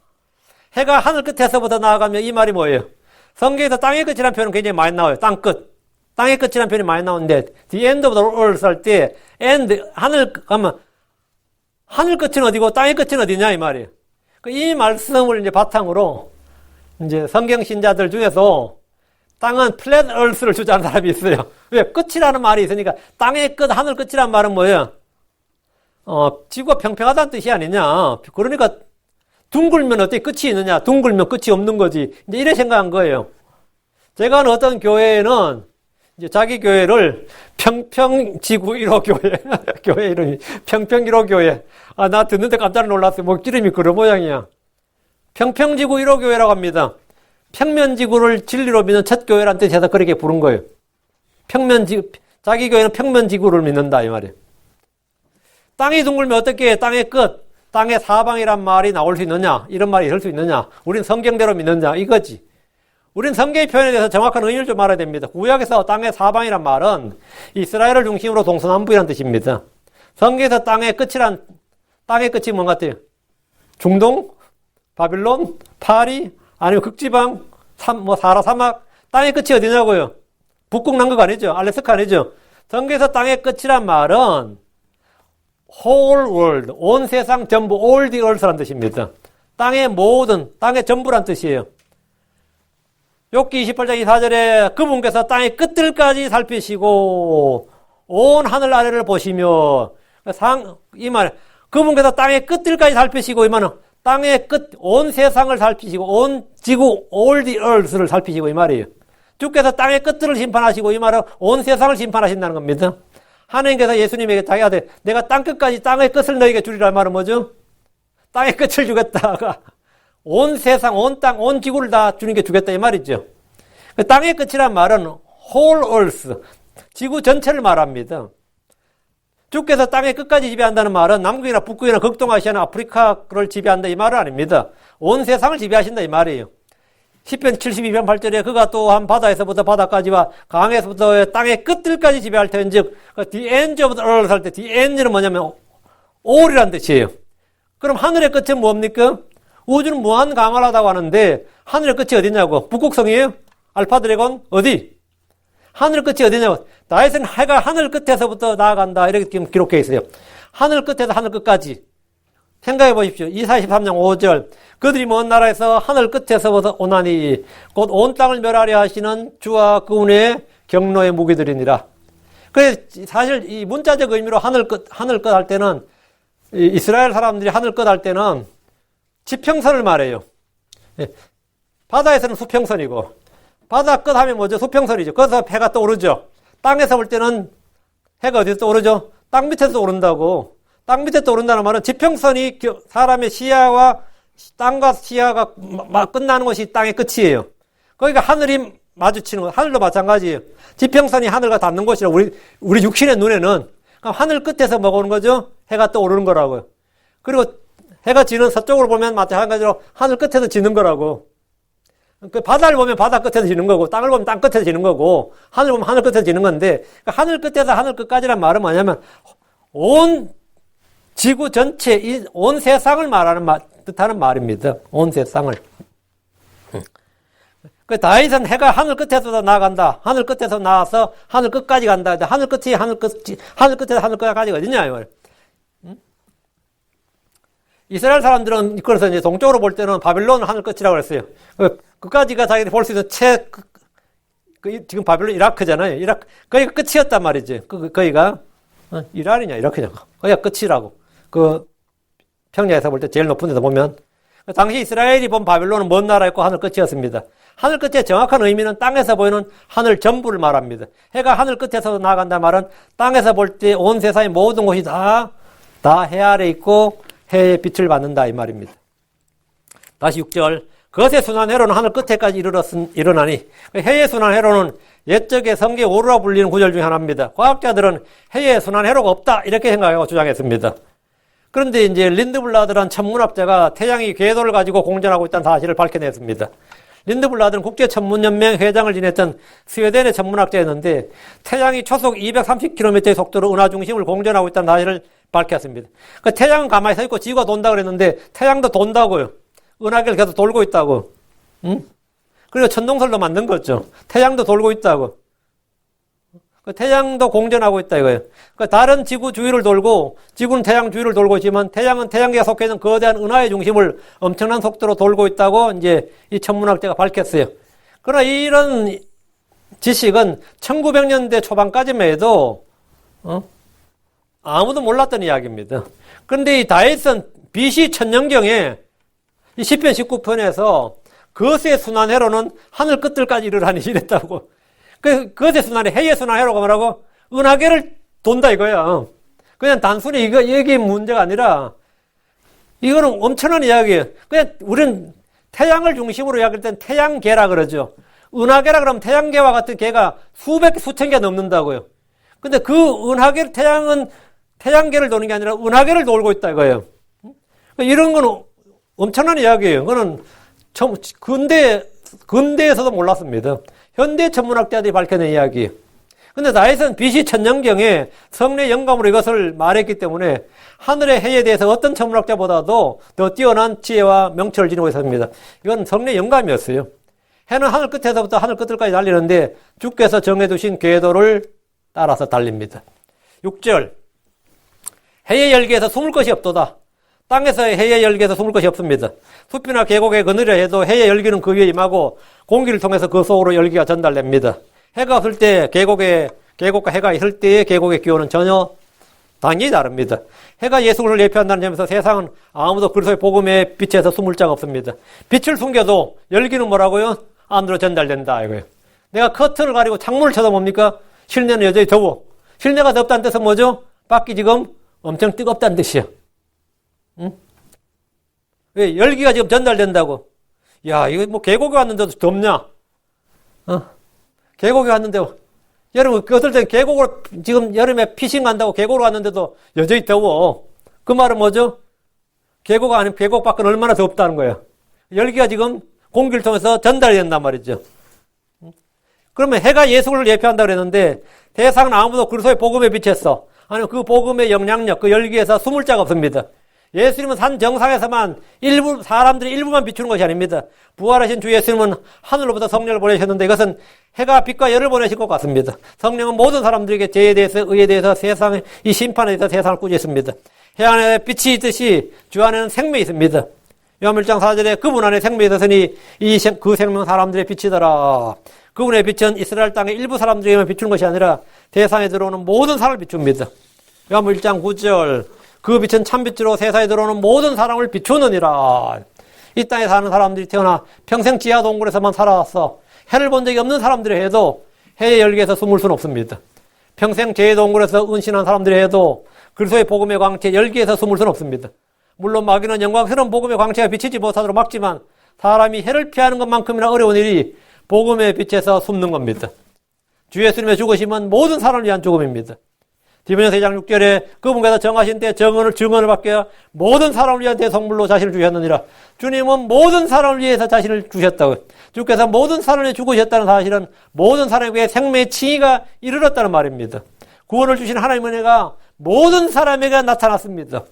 해가 하늘 끝에서부터 나아가며 이 말이 뭐예요? 성경에서 땅의 끝이라는 표현은 굉장히 많이 나와요. 땅 끝. 땅의 끝이라는 표현이 많이 나오는데 the end of the earth 할 때 end 하늘 가면 하늘 끝은 어디고 땅의 끝은 어디냐 이 말이에요. 이 말씀을 이제 바탕으로 이제 성경 신자들 중에서 땅은 flat earth를 주장하는 사람이 있어요. 왜? 끝이라는 말이 있으니까 땅의 끝, 하늘 끝이라는 말은 뭐예요? 지구가 평평하다는 뜻이 아니냐. 그러니까 둥글면 어떻게 끝이 있느냐? 둥글면 끝이 없는 거지. 이제 이래 생각한 거예요. 제가 아는 어떤 교회는 이제 자기 교회를 평평지구 1호 교회, 교회 이름이 평평 1호 교회. 아, 나 듣는데 깜짝 놀랐어요. 뭐 이름이 그런 모양이야. 평평지구 1호 교회라고 합니다. 평면지구를 진리로 믿는 첫 교회란 뜻에서 그렇게 부른 거예요. 자기 교회는 평면지구를 믿는다 이 말이에요. 땅이 둥글면 어떻게 땅의 끝, 땅의 사방이란 말이 나올 수 있느냐? 이런 말이 있을 수 있느냐? 우린 성경대로 믿느냐? 이거지. 우린 성경의 표현에 대해서 정확한 의미를 좀 알아야 됩니다. 구약에서 땅의 사방이란 말은 이스라엘을 중심으로 동서남북이란 뜻입니다. 성경에서 땅의 끝이 뭔 같아요? 중동? 바빌론? 파리? 아니면 극지방? 사하라 사막? 땅의 끝이 어디냐고요? 북극 남극 아니죠? 알래스카 아니죠? 성경에서 땅의 끝이란 말은 whole world, 온 세상 전부, all the earth란 뜻입니다. 땅의 모든, 땅의 전부란 뜻이에요. 욥기 28장 24절에 그분께서 땅의 끝들까지 살피시고 온 하늘 아래를 보시며 이 말, 그분께서 땅의 끝들까지 살피시고 이 말은 땅의 끝, 온 세상을 살피시고 온 지구, all the earth를 살피시고 이 말이에요. 주께서 땅의 끝들을 심판하시고 이 말은 온 세상을 심판하신다는 겁니다. 하나님께서 예수님에게 자기 아들, 내가 땅끝까지 땅의 끝을 너에게 주리라 말은 뭐죠? 땅의 끝을 주겠다가 온 세상, 온 땅, 온 지구를 다 주님께 주겠다 이 말이죠. 땅의 끝이란 말은 whole earth, 지구 전체를 말합니다. 주께서 땅의 끝까지 지배한다는 말은 남극이나 북극이나 극동아시아나 아프리카를 지배한다 이 말은 아닙니다. 온 세상을 지배하신다 이 말이에요. 시편 72편 8절에 그가 또한 바다에서부터 바다까지와 강에서부터 땅의 끝들까지 지배할 터인즉 the end of the earth 할 때 the end는 뭐냐면 all이란 뜻이에요. 그럼 하늘의 끝은 뭡니까? 우주는 무한 강활하다고 하는데 하늘의 끝이 어디냐고? 북극성이에요? 알파 드래곤? 어디? 하늘 끝이 어디냐고? 다윗은 해가 하늘 끝에서부터 나아간다 이렇게 지금 기록해 있어요. 하늘 끝에서 하늘 끝까지. 생각해 보십시오. 이사야 13장 5절 그들이 먼 나라에서 하늘 끝에서부터 오나니 곧 온 땅을 멸하려 하시는 주와 그분의 경로의 무기들이니라. 그래서 사실 이 문자적 의미로 하늘 끝 할 때는 이스라엘 사람들이 하늘 끝 할 때는 지평선을 말해요. 바다에서는 수평선이고 바다 끝 하면 뭐죠? 수평선이죠. 거기서 해가 떠오르죠. 땅에서 볼 때는 해가 어디서 떠오르죠? 땅 밑에서 오른다고. 땅 밑에 떠오른다는 말은 지평선이 사람의 시야와 땅과 시야가 끝나는 것이 땅의 끝이에요. 거기가 하늘이 마주치는 것, 하늘도 마찬가지예요. 지평선이 하늘과 닿는 곳이라 우리 육신의 눈에는 하늘 끝에서 뭐가 오는 거죠? 해가 떠오르는 거라고요. 그리고 해가 지는 서쪽으로 보면 마찬가지로 하늘 끝에서 지는 거라고. 그 바다를 보면 바다 끝에서 지는 거고, 땅을 보면 땅 끝에서 지는 거고, 하늘 보면 하늘 끝에서 지는 건데, 하늘 끝에서 하늘 끝까지란 말은 뭐냐면, 온 지구 전체, 온 세상을 뜻하는 말입니다. 온 세상을. 그 다윗은 해가 하늘 끝에서 나간다. 하늘 끝에서 나와서 하늘 끝까지 간다. 하늘 끝에서 하늘 끝까지 어디냐, 이 말. 이스라엘 사람들은 그래서 이제 동쪽으로 볼 때는 바빌론 하늘 끝이라고 그랬어요. 그까지가 자기들이 볼 수 있는 지금 바빌론 이라크잖아요. 거기가 끝이었단 말이지. 거기가 이란이냐, 이라크냐. 거기가 끝이라고. 그 평야에서 볼 때 제일 높은 데서 보면. 당시 이스라엘이 본 바빌론은 먼 나라였고 하늘 끝이었습니다. 하늘 끝의 정확한 의미는 땅에서 보이는 하늘 전부를 말합니다. 해가 하늘 끝에서 나간다 말은 땅에서 볼 때 온 세상의 모든 곳이 다 해 아래 있고 해의 빛을 받는다 이 말입니다. 다시 6절. 그것의 순환 회로는 하늘 끝에까지 일어나니 해의 순환 회로는 옛적의 성계 오루라 불리는 구절 중에 하나입니다. 과학자들은 해의 순환 회로가 없다 이렇게 생각하고 주장했습니다. 그런데 이제 린드블라드라는 천문학자가 태양이 궤도를 가지고 공전하고 있다는 사실을 밝혀냈습니다. 린드블라드는 국제천문연맹 회장을 지냈던 스웨덴의 천문학자였는데 태양이 초속 230km의 속도로 은하 중심을 공전하고 있다는 사실을 밝혔습니다. 그 태양은 가만히 서 있고 지구가 돈다 그랬는데 태양도 돈다고요. 은하계를 계속 돌고 있다고. 응? 그리고 천동설로 만든 거죠. 태양도 돌고 있다고. 그 태양도 공전하고 있다 이거예요. 그 다른 지구 주위를 돌고 지구는 태양 주위를 돌고 있지만 태양은 태양계에 속해 있는 거대한 은하의 중심을 엄청난 속도로 돌고 있다고 이제 이 천문학자가 밝혔어요. 그러나 이런 지식은 1900년대 초반까지만 해도 아무도 몰랐던 이야기입니다. 그런데 이 다윗은 BC 천년경에 이 시편 19편에서 그것의 순환회로는 하늘 끝들까지 이르라니 이랬다고. 그것의 순환이 해의 순환회로가 뭐라고? 은하계를 돈다 이거야. 그냥 단순히 이게 문제가 아니라 이거는 엄청난 이야기예요. 그냥 우리는 태양을 중심으로 이야기할 땐 태양계라 그러죠. 은하계라 그러면 태양계와 같은 계가 수백, 수천 개 넘는다고요. 근데 그 은하계, 태양은 태양계를 도는 게 아니라 은하계를 돌고 있다 이거예요. 이런 건 엄청난 이야기예요. 그거는 근대에서도 몰랐습니다. 현대 천문학자들이 밝혀낸 이야기예요. 근데 다윗은 BC 천년경에 성령의 영감으로 이것을 말했기 때문에 하늘의 해에 대해서 어떤 천문학자보다도 더 뛰어난 지혜와 명철을 지니고 있습니다. 이건 성령의 영감이었어요. 해는 하늘 끝에서부터 하늘 끝들까지 달리는데 주께서 정해두신 궤도를 따라서 달립니다. 6절. 해의 열기에서 숨을 것이 없도다. 땅에서의 해의 열기에서 숨을 것이 없습니다. 숲이나 계곡에 거느려 해도 해의 열기는 그 위에 임하고 공기를 통해서 그 속으로 열기가 전달됩니다. 해가 없을 때 계곡과 해가 있을 때의 계곡의 기온은 전혀 당연히 다릅니다. 해가 예수를 예표한다는 점에서 세상은 아무도 그리스도의 복음의 빛에서 숨을 자가 없습니다. 빛을 숨겨도 열기는 뭐라고요? 안으로 전달된다 이거예요. 내가 커튼을 가리고 창문을 쳐다봅니까? 실내는 여전히 더워. 실내가 덥다는 뜻은 뭐죠? 밖이 지금 엄청 뜨겁다는 뜻이야. 응? 왜? 열기가 지금 전달된다고. 야, 이거 뭐 계곡에 왔는데도 덥냐? 계곡에 왔는데, 여러분, 어떨 때 계곡으로, 지금 여름에 피싱 간다고 계곡으로 왔는데도 여전히 더워. 그 말은 뭐죠? 계곡 아니면 계곡 밖은 얼마나 덥다는 거야. 열기가 지금 공기를 통해서 전달이 된단 말이죠. 그러면 해가 예수를 예표한다고 그랬는데, 세상은 아무도 그리스도의 복음에 비쳤어. 아니면 그 복음의 영향력, 그 열기에서 숨을 자가 없습니다. 예수님은 산 정상에서만 사람들이 일부만 비추는 것이 아닙니다. 부활하신 주 예수님은 하늘로부터 성령을 보내셨는데 이것은 해가 빛과 열을 보내실 것 같습니다. 성령은 모든 사람들에게 죄에 대해서, 의에 대해서, 세상의 이 심판에 대해서 세상을 꾸짖습니다. 해 안에 빛이 있듯이 주 안에는 생명이 있습니다. 요한 1장 4절에 그분 안에 생명이 있으니 그 생명은 사람들의 빛이더라. 그분의 빛은 이스라엘 땅의 일부 사람들에게만 비추는 것이 아니라 세상에 들어오는 모든 사람을 비춥니다. 요한 1장 9절 그 빛은 참빛으로 세상에 들어오는 모든 사람을 비추느니라. 이 땅에 사는 사람들이 태어나 평생 지하 동굴에서만 살아왔어. 해를 본 적이 없는 사람들이 해도 해의 열기에서 숨을 수는 없습니다. 평생 지하 동굴에서 은신한 사람들이 해도 그리스도의 복음의 광채 열기에서 숨을 수는 없습니다. 물론 마귀는 영광스러운 복음의 광채가 비치지 못하도록 막지만 사람이 해를 피하는 것만큼이나 어려운 일이 복음의 빛에서 숨는 겁니다. 주 예수님의 죽으심은 모든 사람을 위한 죽음입니다. 디모데후서 2장 6절에 그분께서 정하신 때 증언을 받게 모든 사람을 위한 대성물로 자신을 주셨느니라. 주님은 모든 사람을 위해서 자신을 주셨다고. 주께서 모든 사람을 위해 죽으셨다는 사실은 모든 사람에게 생명의 칭의가 이르렀다는 말입니다. 구원을 주신 하나님의 은혜가 모든 사람에게 나타났습니다.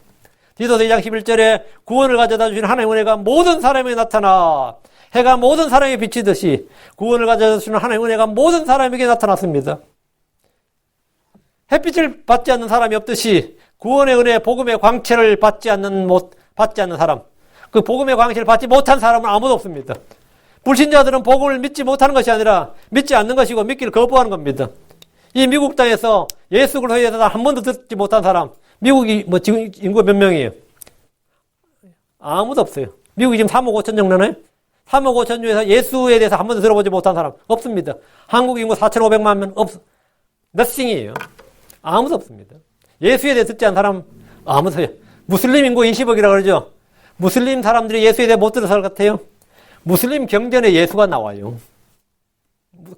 디도서 2장 11절에 구원을 가져다 주신 하나님의 은혜가 모든 사람에게 나타나 해가 모든 사람에게 비치듯이 구원을 가져다 주시는 하나님의 은혜가 모든 사람에게 나타났습니다. 햇빛을 받지 않는 사람이 없듯이 구원의 은혜, 복음의 광채를 받지 않는 사람, 그 복음의 광채를 받지 못한 사람은 아무도 없습니다. 불신자들은 복음을 믿지 못하는 것이 아니라 믿지 않는 것이고 믿기를 거부하는 겁니다. 이 미국 땅에서 예수 그리스도에 대해서 한 번도 듣지 못한 사람, 미국이 지금 인구가 몇 명이에요? 아무도 없어요. 미국이 지금 3억 5천 정도네? 3억 5천 중에서 예수에 대해서 한 번도 들어보지 못한 사람 없습니다. 한국 인구 4,500만 명 nothing이에요. 아무도 없습니다. 예수에 대해 듣지 않은 사람 아무도 없어요. 무슬림 인구 20억이라고 그러죠. 무슬림 사람들이 예수에 대해 못 들어서 할 것 같아요. 무슬림 경전에 예수가 나와요.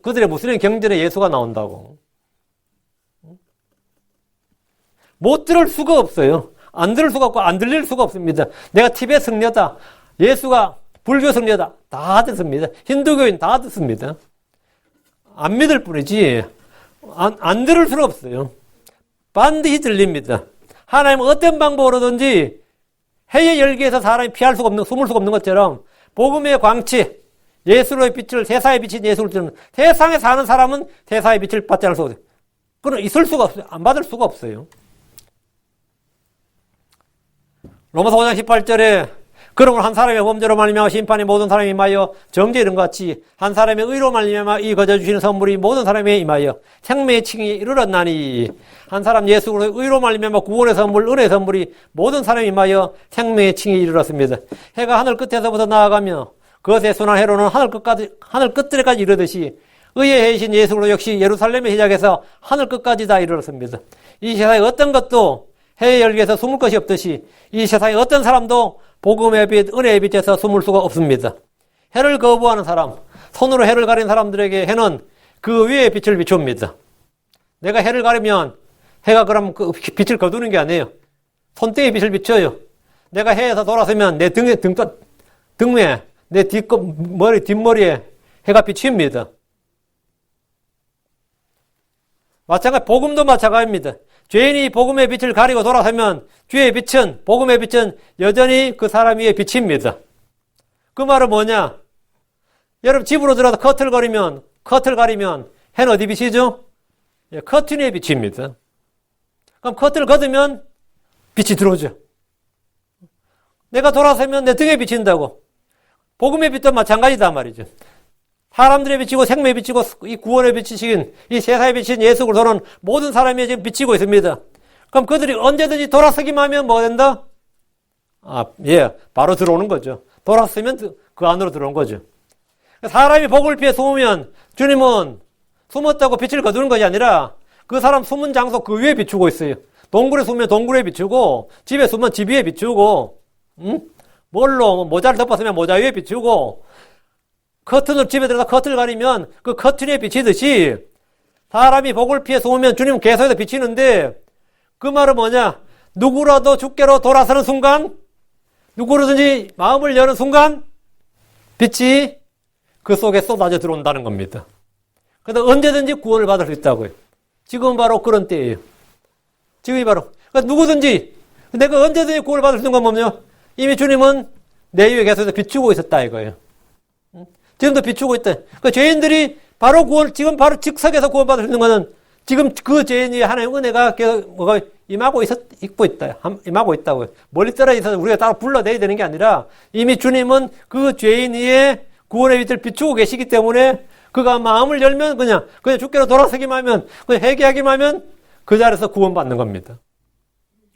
그들의 무슬림 경전에 예수가 나온다고. 못 들을 수가 없어요. 안 들을 수가 없고 안 들릴 수가 없습니다. 내가 티베트 성녀다. 예수가 불교 성녀다. 다 듣습니다. 힌두교인 다 듣습니다. 안 믿을 뿐이지 안 들을 수가 없어요. 반드시 들립니다. 하나님은 어떤 방법으로든지 해의 열기에서 사람이 피할 수가 없는, 숨을 수가 없는 것처럼 복음의 광채, 예수로의 빛을, 세상에 비친 예수를 주는 세상에 사는 사람은 세상의 빛을 받지 않을 수가 없어요. 그건 있을 수가 없어요. 안 받을 수가 없어요. 로마서 5장 18절에 그러므로 한 사람의 범죄로 말미암아 심판이 모든 사람에 임하여 정죄 이런 것 같이 한 사람의 의로 말미암아 이 거저 주시는 선물이 모든 사람에 임하여 생명의 칭이 이르렀나니 한 사람 예수로 의로 말미암아 구원의 선물, 은혜의 선물이 모든 사람에 임하여 생명의 칭이 이르렀습니다. 해가 하늘 끝에서부터 나아가며 그것의 순환 해로는 하늘 끝들에까지 이르듯이 의의 해이신 예수로 역시 예루살렘에 시작해서 하늘 끝까지 다 이르렀습니다. 이 세상에 어떤 것도 해의 열기에서 숨을 것이 없듯이 이 세상에 어떤 사람도 복음의 빛, 은혜의 빛에서 숨을 수가 없습니다. 해를 거부하는 사람, 손으로 해를 가린 사람들에게 해는 그 위에 빛을 비춥니다. 내가 해를 가리면 해가 그럼 그 빛을 거두는 게 아니에요. 손등에 빛을 비춰요. 내가 해에서 돌아서면 내 등에, 내 뒷머리에 해가 비칩니다. 마찬가지, 복음도 마찬가지입니다. 죄인이 복음의 빛을 가리고 돌아서면 주의 빛은, 복음의 빛은 여전히 그 사람 위에 비칩니다. 그 말은 뭐냐? 여러분 집으로 들어가서 커튼을 가리면 해는 어디 비치죠? 커튼 위에 비칩니다. 그럼 커튼을 걷으면 빛이 들어오죠. 내가 돌아서면 내 등에 비친다고. 복음의 빛도 마찬가지다 말이죠. 사람들의 비치고 생명의 비치고 이 구원의 비치신 이 세상에 비친 예수 그리스도는 모든 사람이 지금 비치고 있습니다. 그럼 그들이 언제든지 돌아서기만 하면 뭐가 된다? 바로 들어오는 거죠. 돌아서면 그 안으로 들어온 거죠. 사람이 복을 피해 숨으면 주님은 숨었다고 빛을 거두는 것이 아니라 그 사람 숨은 장소 그 위에 비추고 있어요. 동굴에 숨으면 동굴에 비추고 집에 숨으면 집 위에 비추고 뭘로 모자를 덮었으면 모자 위에 비추고 커튼을 집에 들어가서 커튼을 가리면 그 커튼에 비치듯이 사람이 복을 피해 숨으면 주님은 계속해서 비치는데 그 말은 뭐냐? 누구라도 주께로 돌아서는 순간 누구로든지 마음을 여는 순간 빛이 그 속에 쏟아져 들어온다는 겁니다. 그래서 언제든지 구원을 받을 수 있다고요. 지금 바로 그런 때예요. 지금이 바로. 그러니까 누구든지 내가 언제든지 구원을 받을 수 있는 건 뭐냐? 이미 주님은 내 위에 계속해서 비추고 있었다 이거예요. 지금도 비추고 있다. 그러니까 죄인들이 바로 지금 바로 즉석에서 구원받을 수 있는 것은 지금 그 죄인이 하나님의 은혜가 계속 임하고 있다고요. 멀리 떨어져 있어서 우리가 따로 불러내야 되는 게 아니라 이미 주님은 그 죄인 위에 구원의 빛을 비추고 계시기 때문에 그가 마음을 열면 그냥 주께로 돌아서기만 하면, 그냥 회개하기만 하면 그 자리에서 구원받는 겁니다.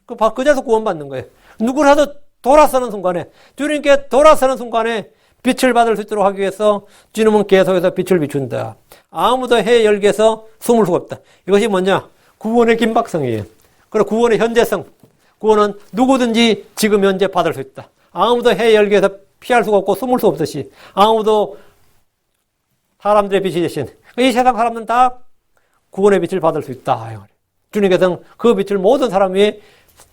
그 자리에서 구원받는 거예요. 누구라도 돌아서는 순간에, 주님께 돌아서는 순간에 빛을 받을 수 있도록 하기 위해서 주님은 계속해서 빛을 비춘다. 아무도 해의 열기에서 숨을 수가 없다. 이것이 뭐냐? 구원의 긴박성이에요. 그리고 구원의 현재성. 구원은 누구든지 지금 현재 받을 수 있다. 아무도 해의 열기에서 피할 수가 없고 숨을 수 없듯이 아무도 사람들의 빛이 되신 이 세상 사람들은 다 구원의 빛을 받을 수 있다. 주님께서는 그 빛을 모든 사람 위에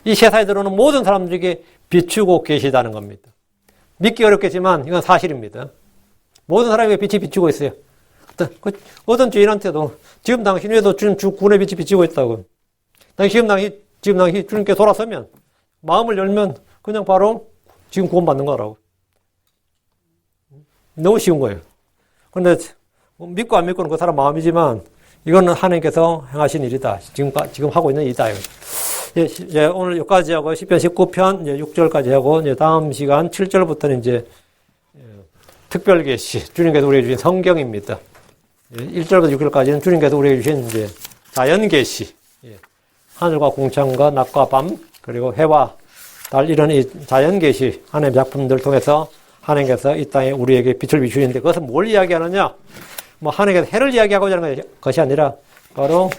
이 세상에 들어오는 모든 사람들에게 비추고 계시다는 겁니다. 믿기 어렵겠지만 이건 사실입니다. 모든 사람에게 빛이 비추고 있어요. 어떤 죄인한테도 지금 당신 위에도 주님 구원의 빛이 비추고 있다고. 지금 당신 주님께 돌아서면 마음을 열면 그냥 바로 지금 구원받는 거라고. 너무 쉬운 거예요. 그런데 믿고 안 믿고는 그 사람 마음이지만 이거는 하나님께서 행하신 일이다. 지금 하고 있는 일이다. 이제 오늘 여기까지 하고 10편 19편 이제 6절까지 하고 이제 다음 시간 7절부터는 이제 특별 계시, 주님께서 우리에게 주신 성경입니다. 1절부터 6절까지는 주님께서 우리에게 주신 이제 자연 계시, 하늘과 공창과 낮과 밤, 그리고 해와 달 이런 이 자연 계시 하나님의 작품들을 통해서 하나님께서 이 땅에 우리에게 빛을 비추시는데 그것은 뭘 이야기하느냐? 뭐 하나님께서 해를 이야기하고자 하는 것이 아니라 바로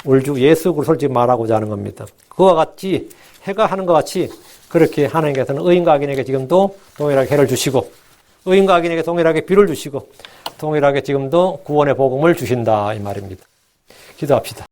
우리 주 예수 그리스도를 지금 말하고자 하는 겁니다. 그와 같이 해가 하는 것 같이 그렇게 하나님께서는 의인과 악인에게 지금도 동일하게 해를 주시고 의인과 악인에게 동일하게 비를 주시고 동일하게 지금도 구원의 복음을 주신다 이 말입니다. 기도합시다.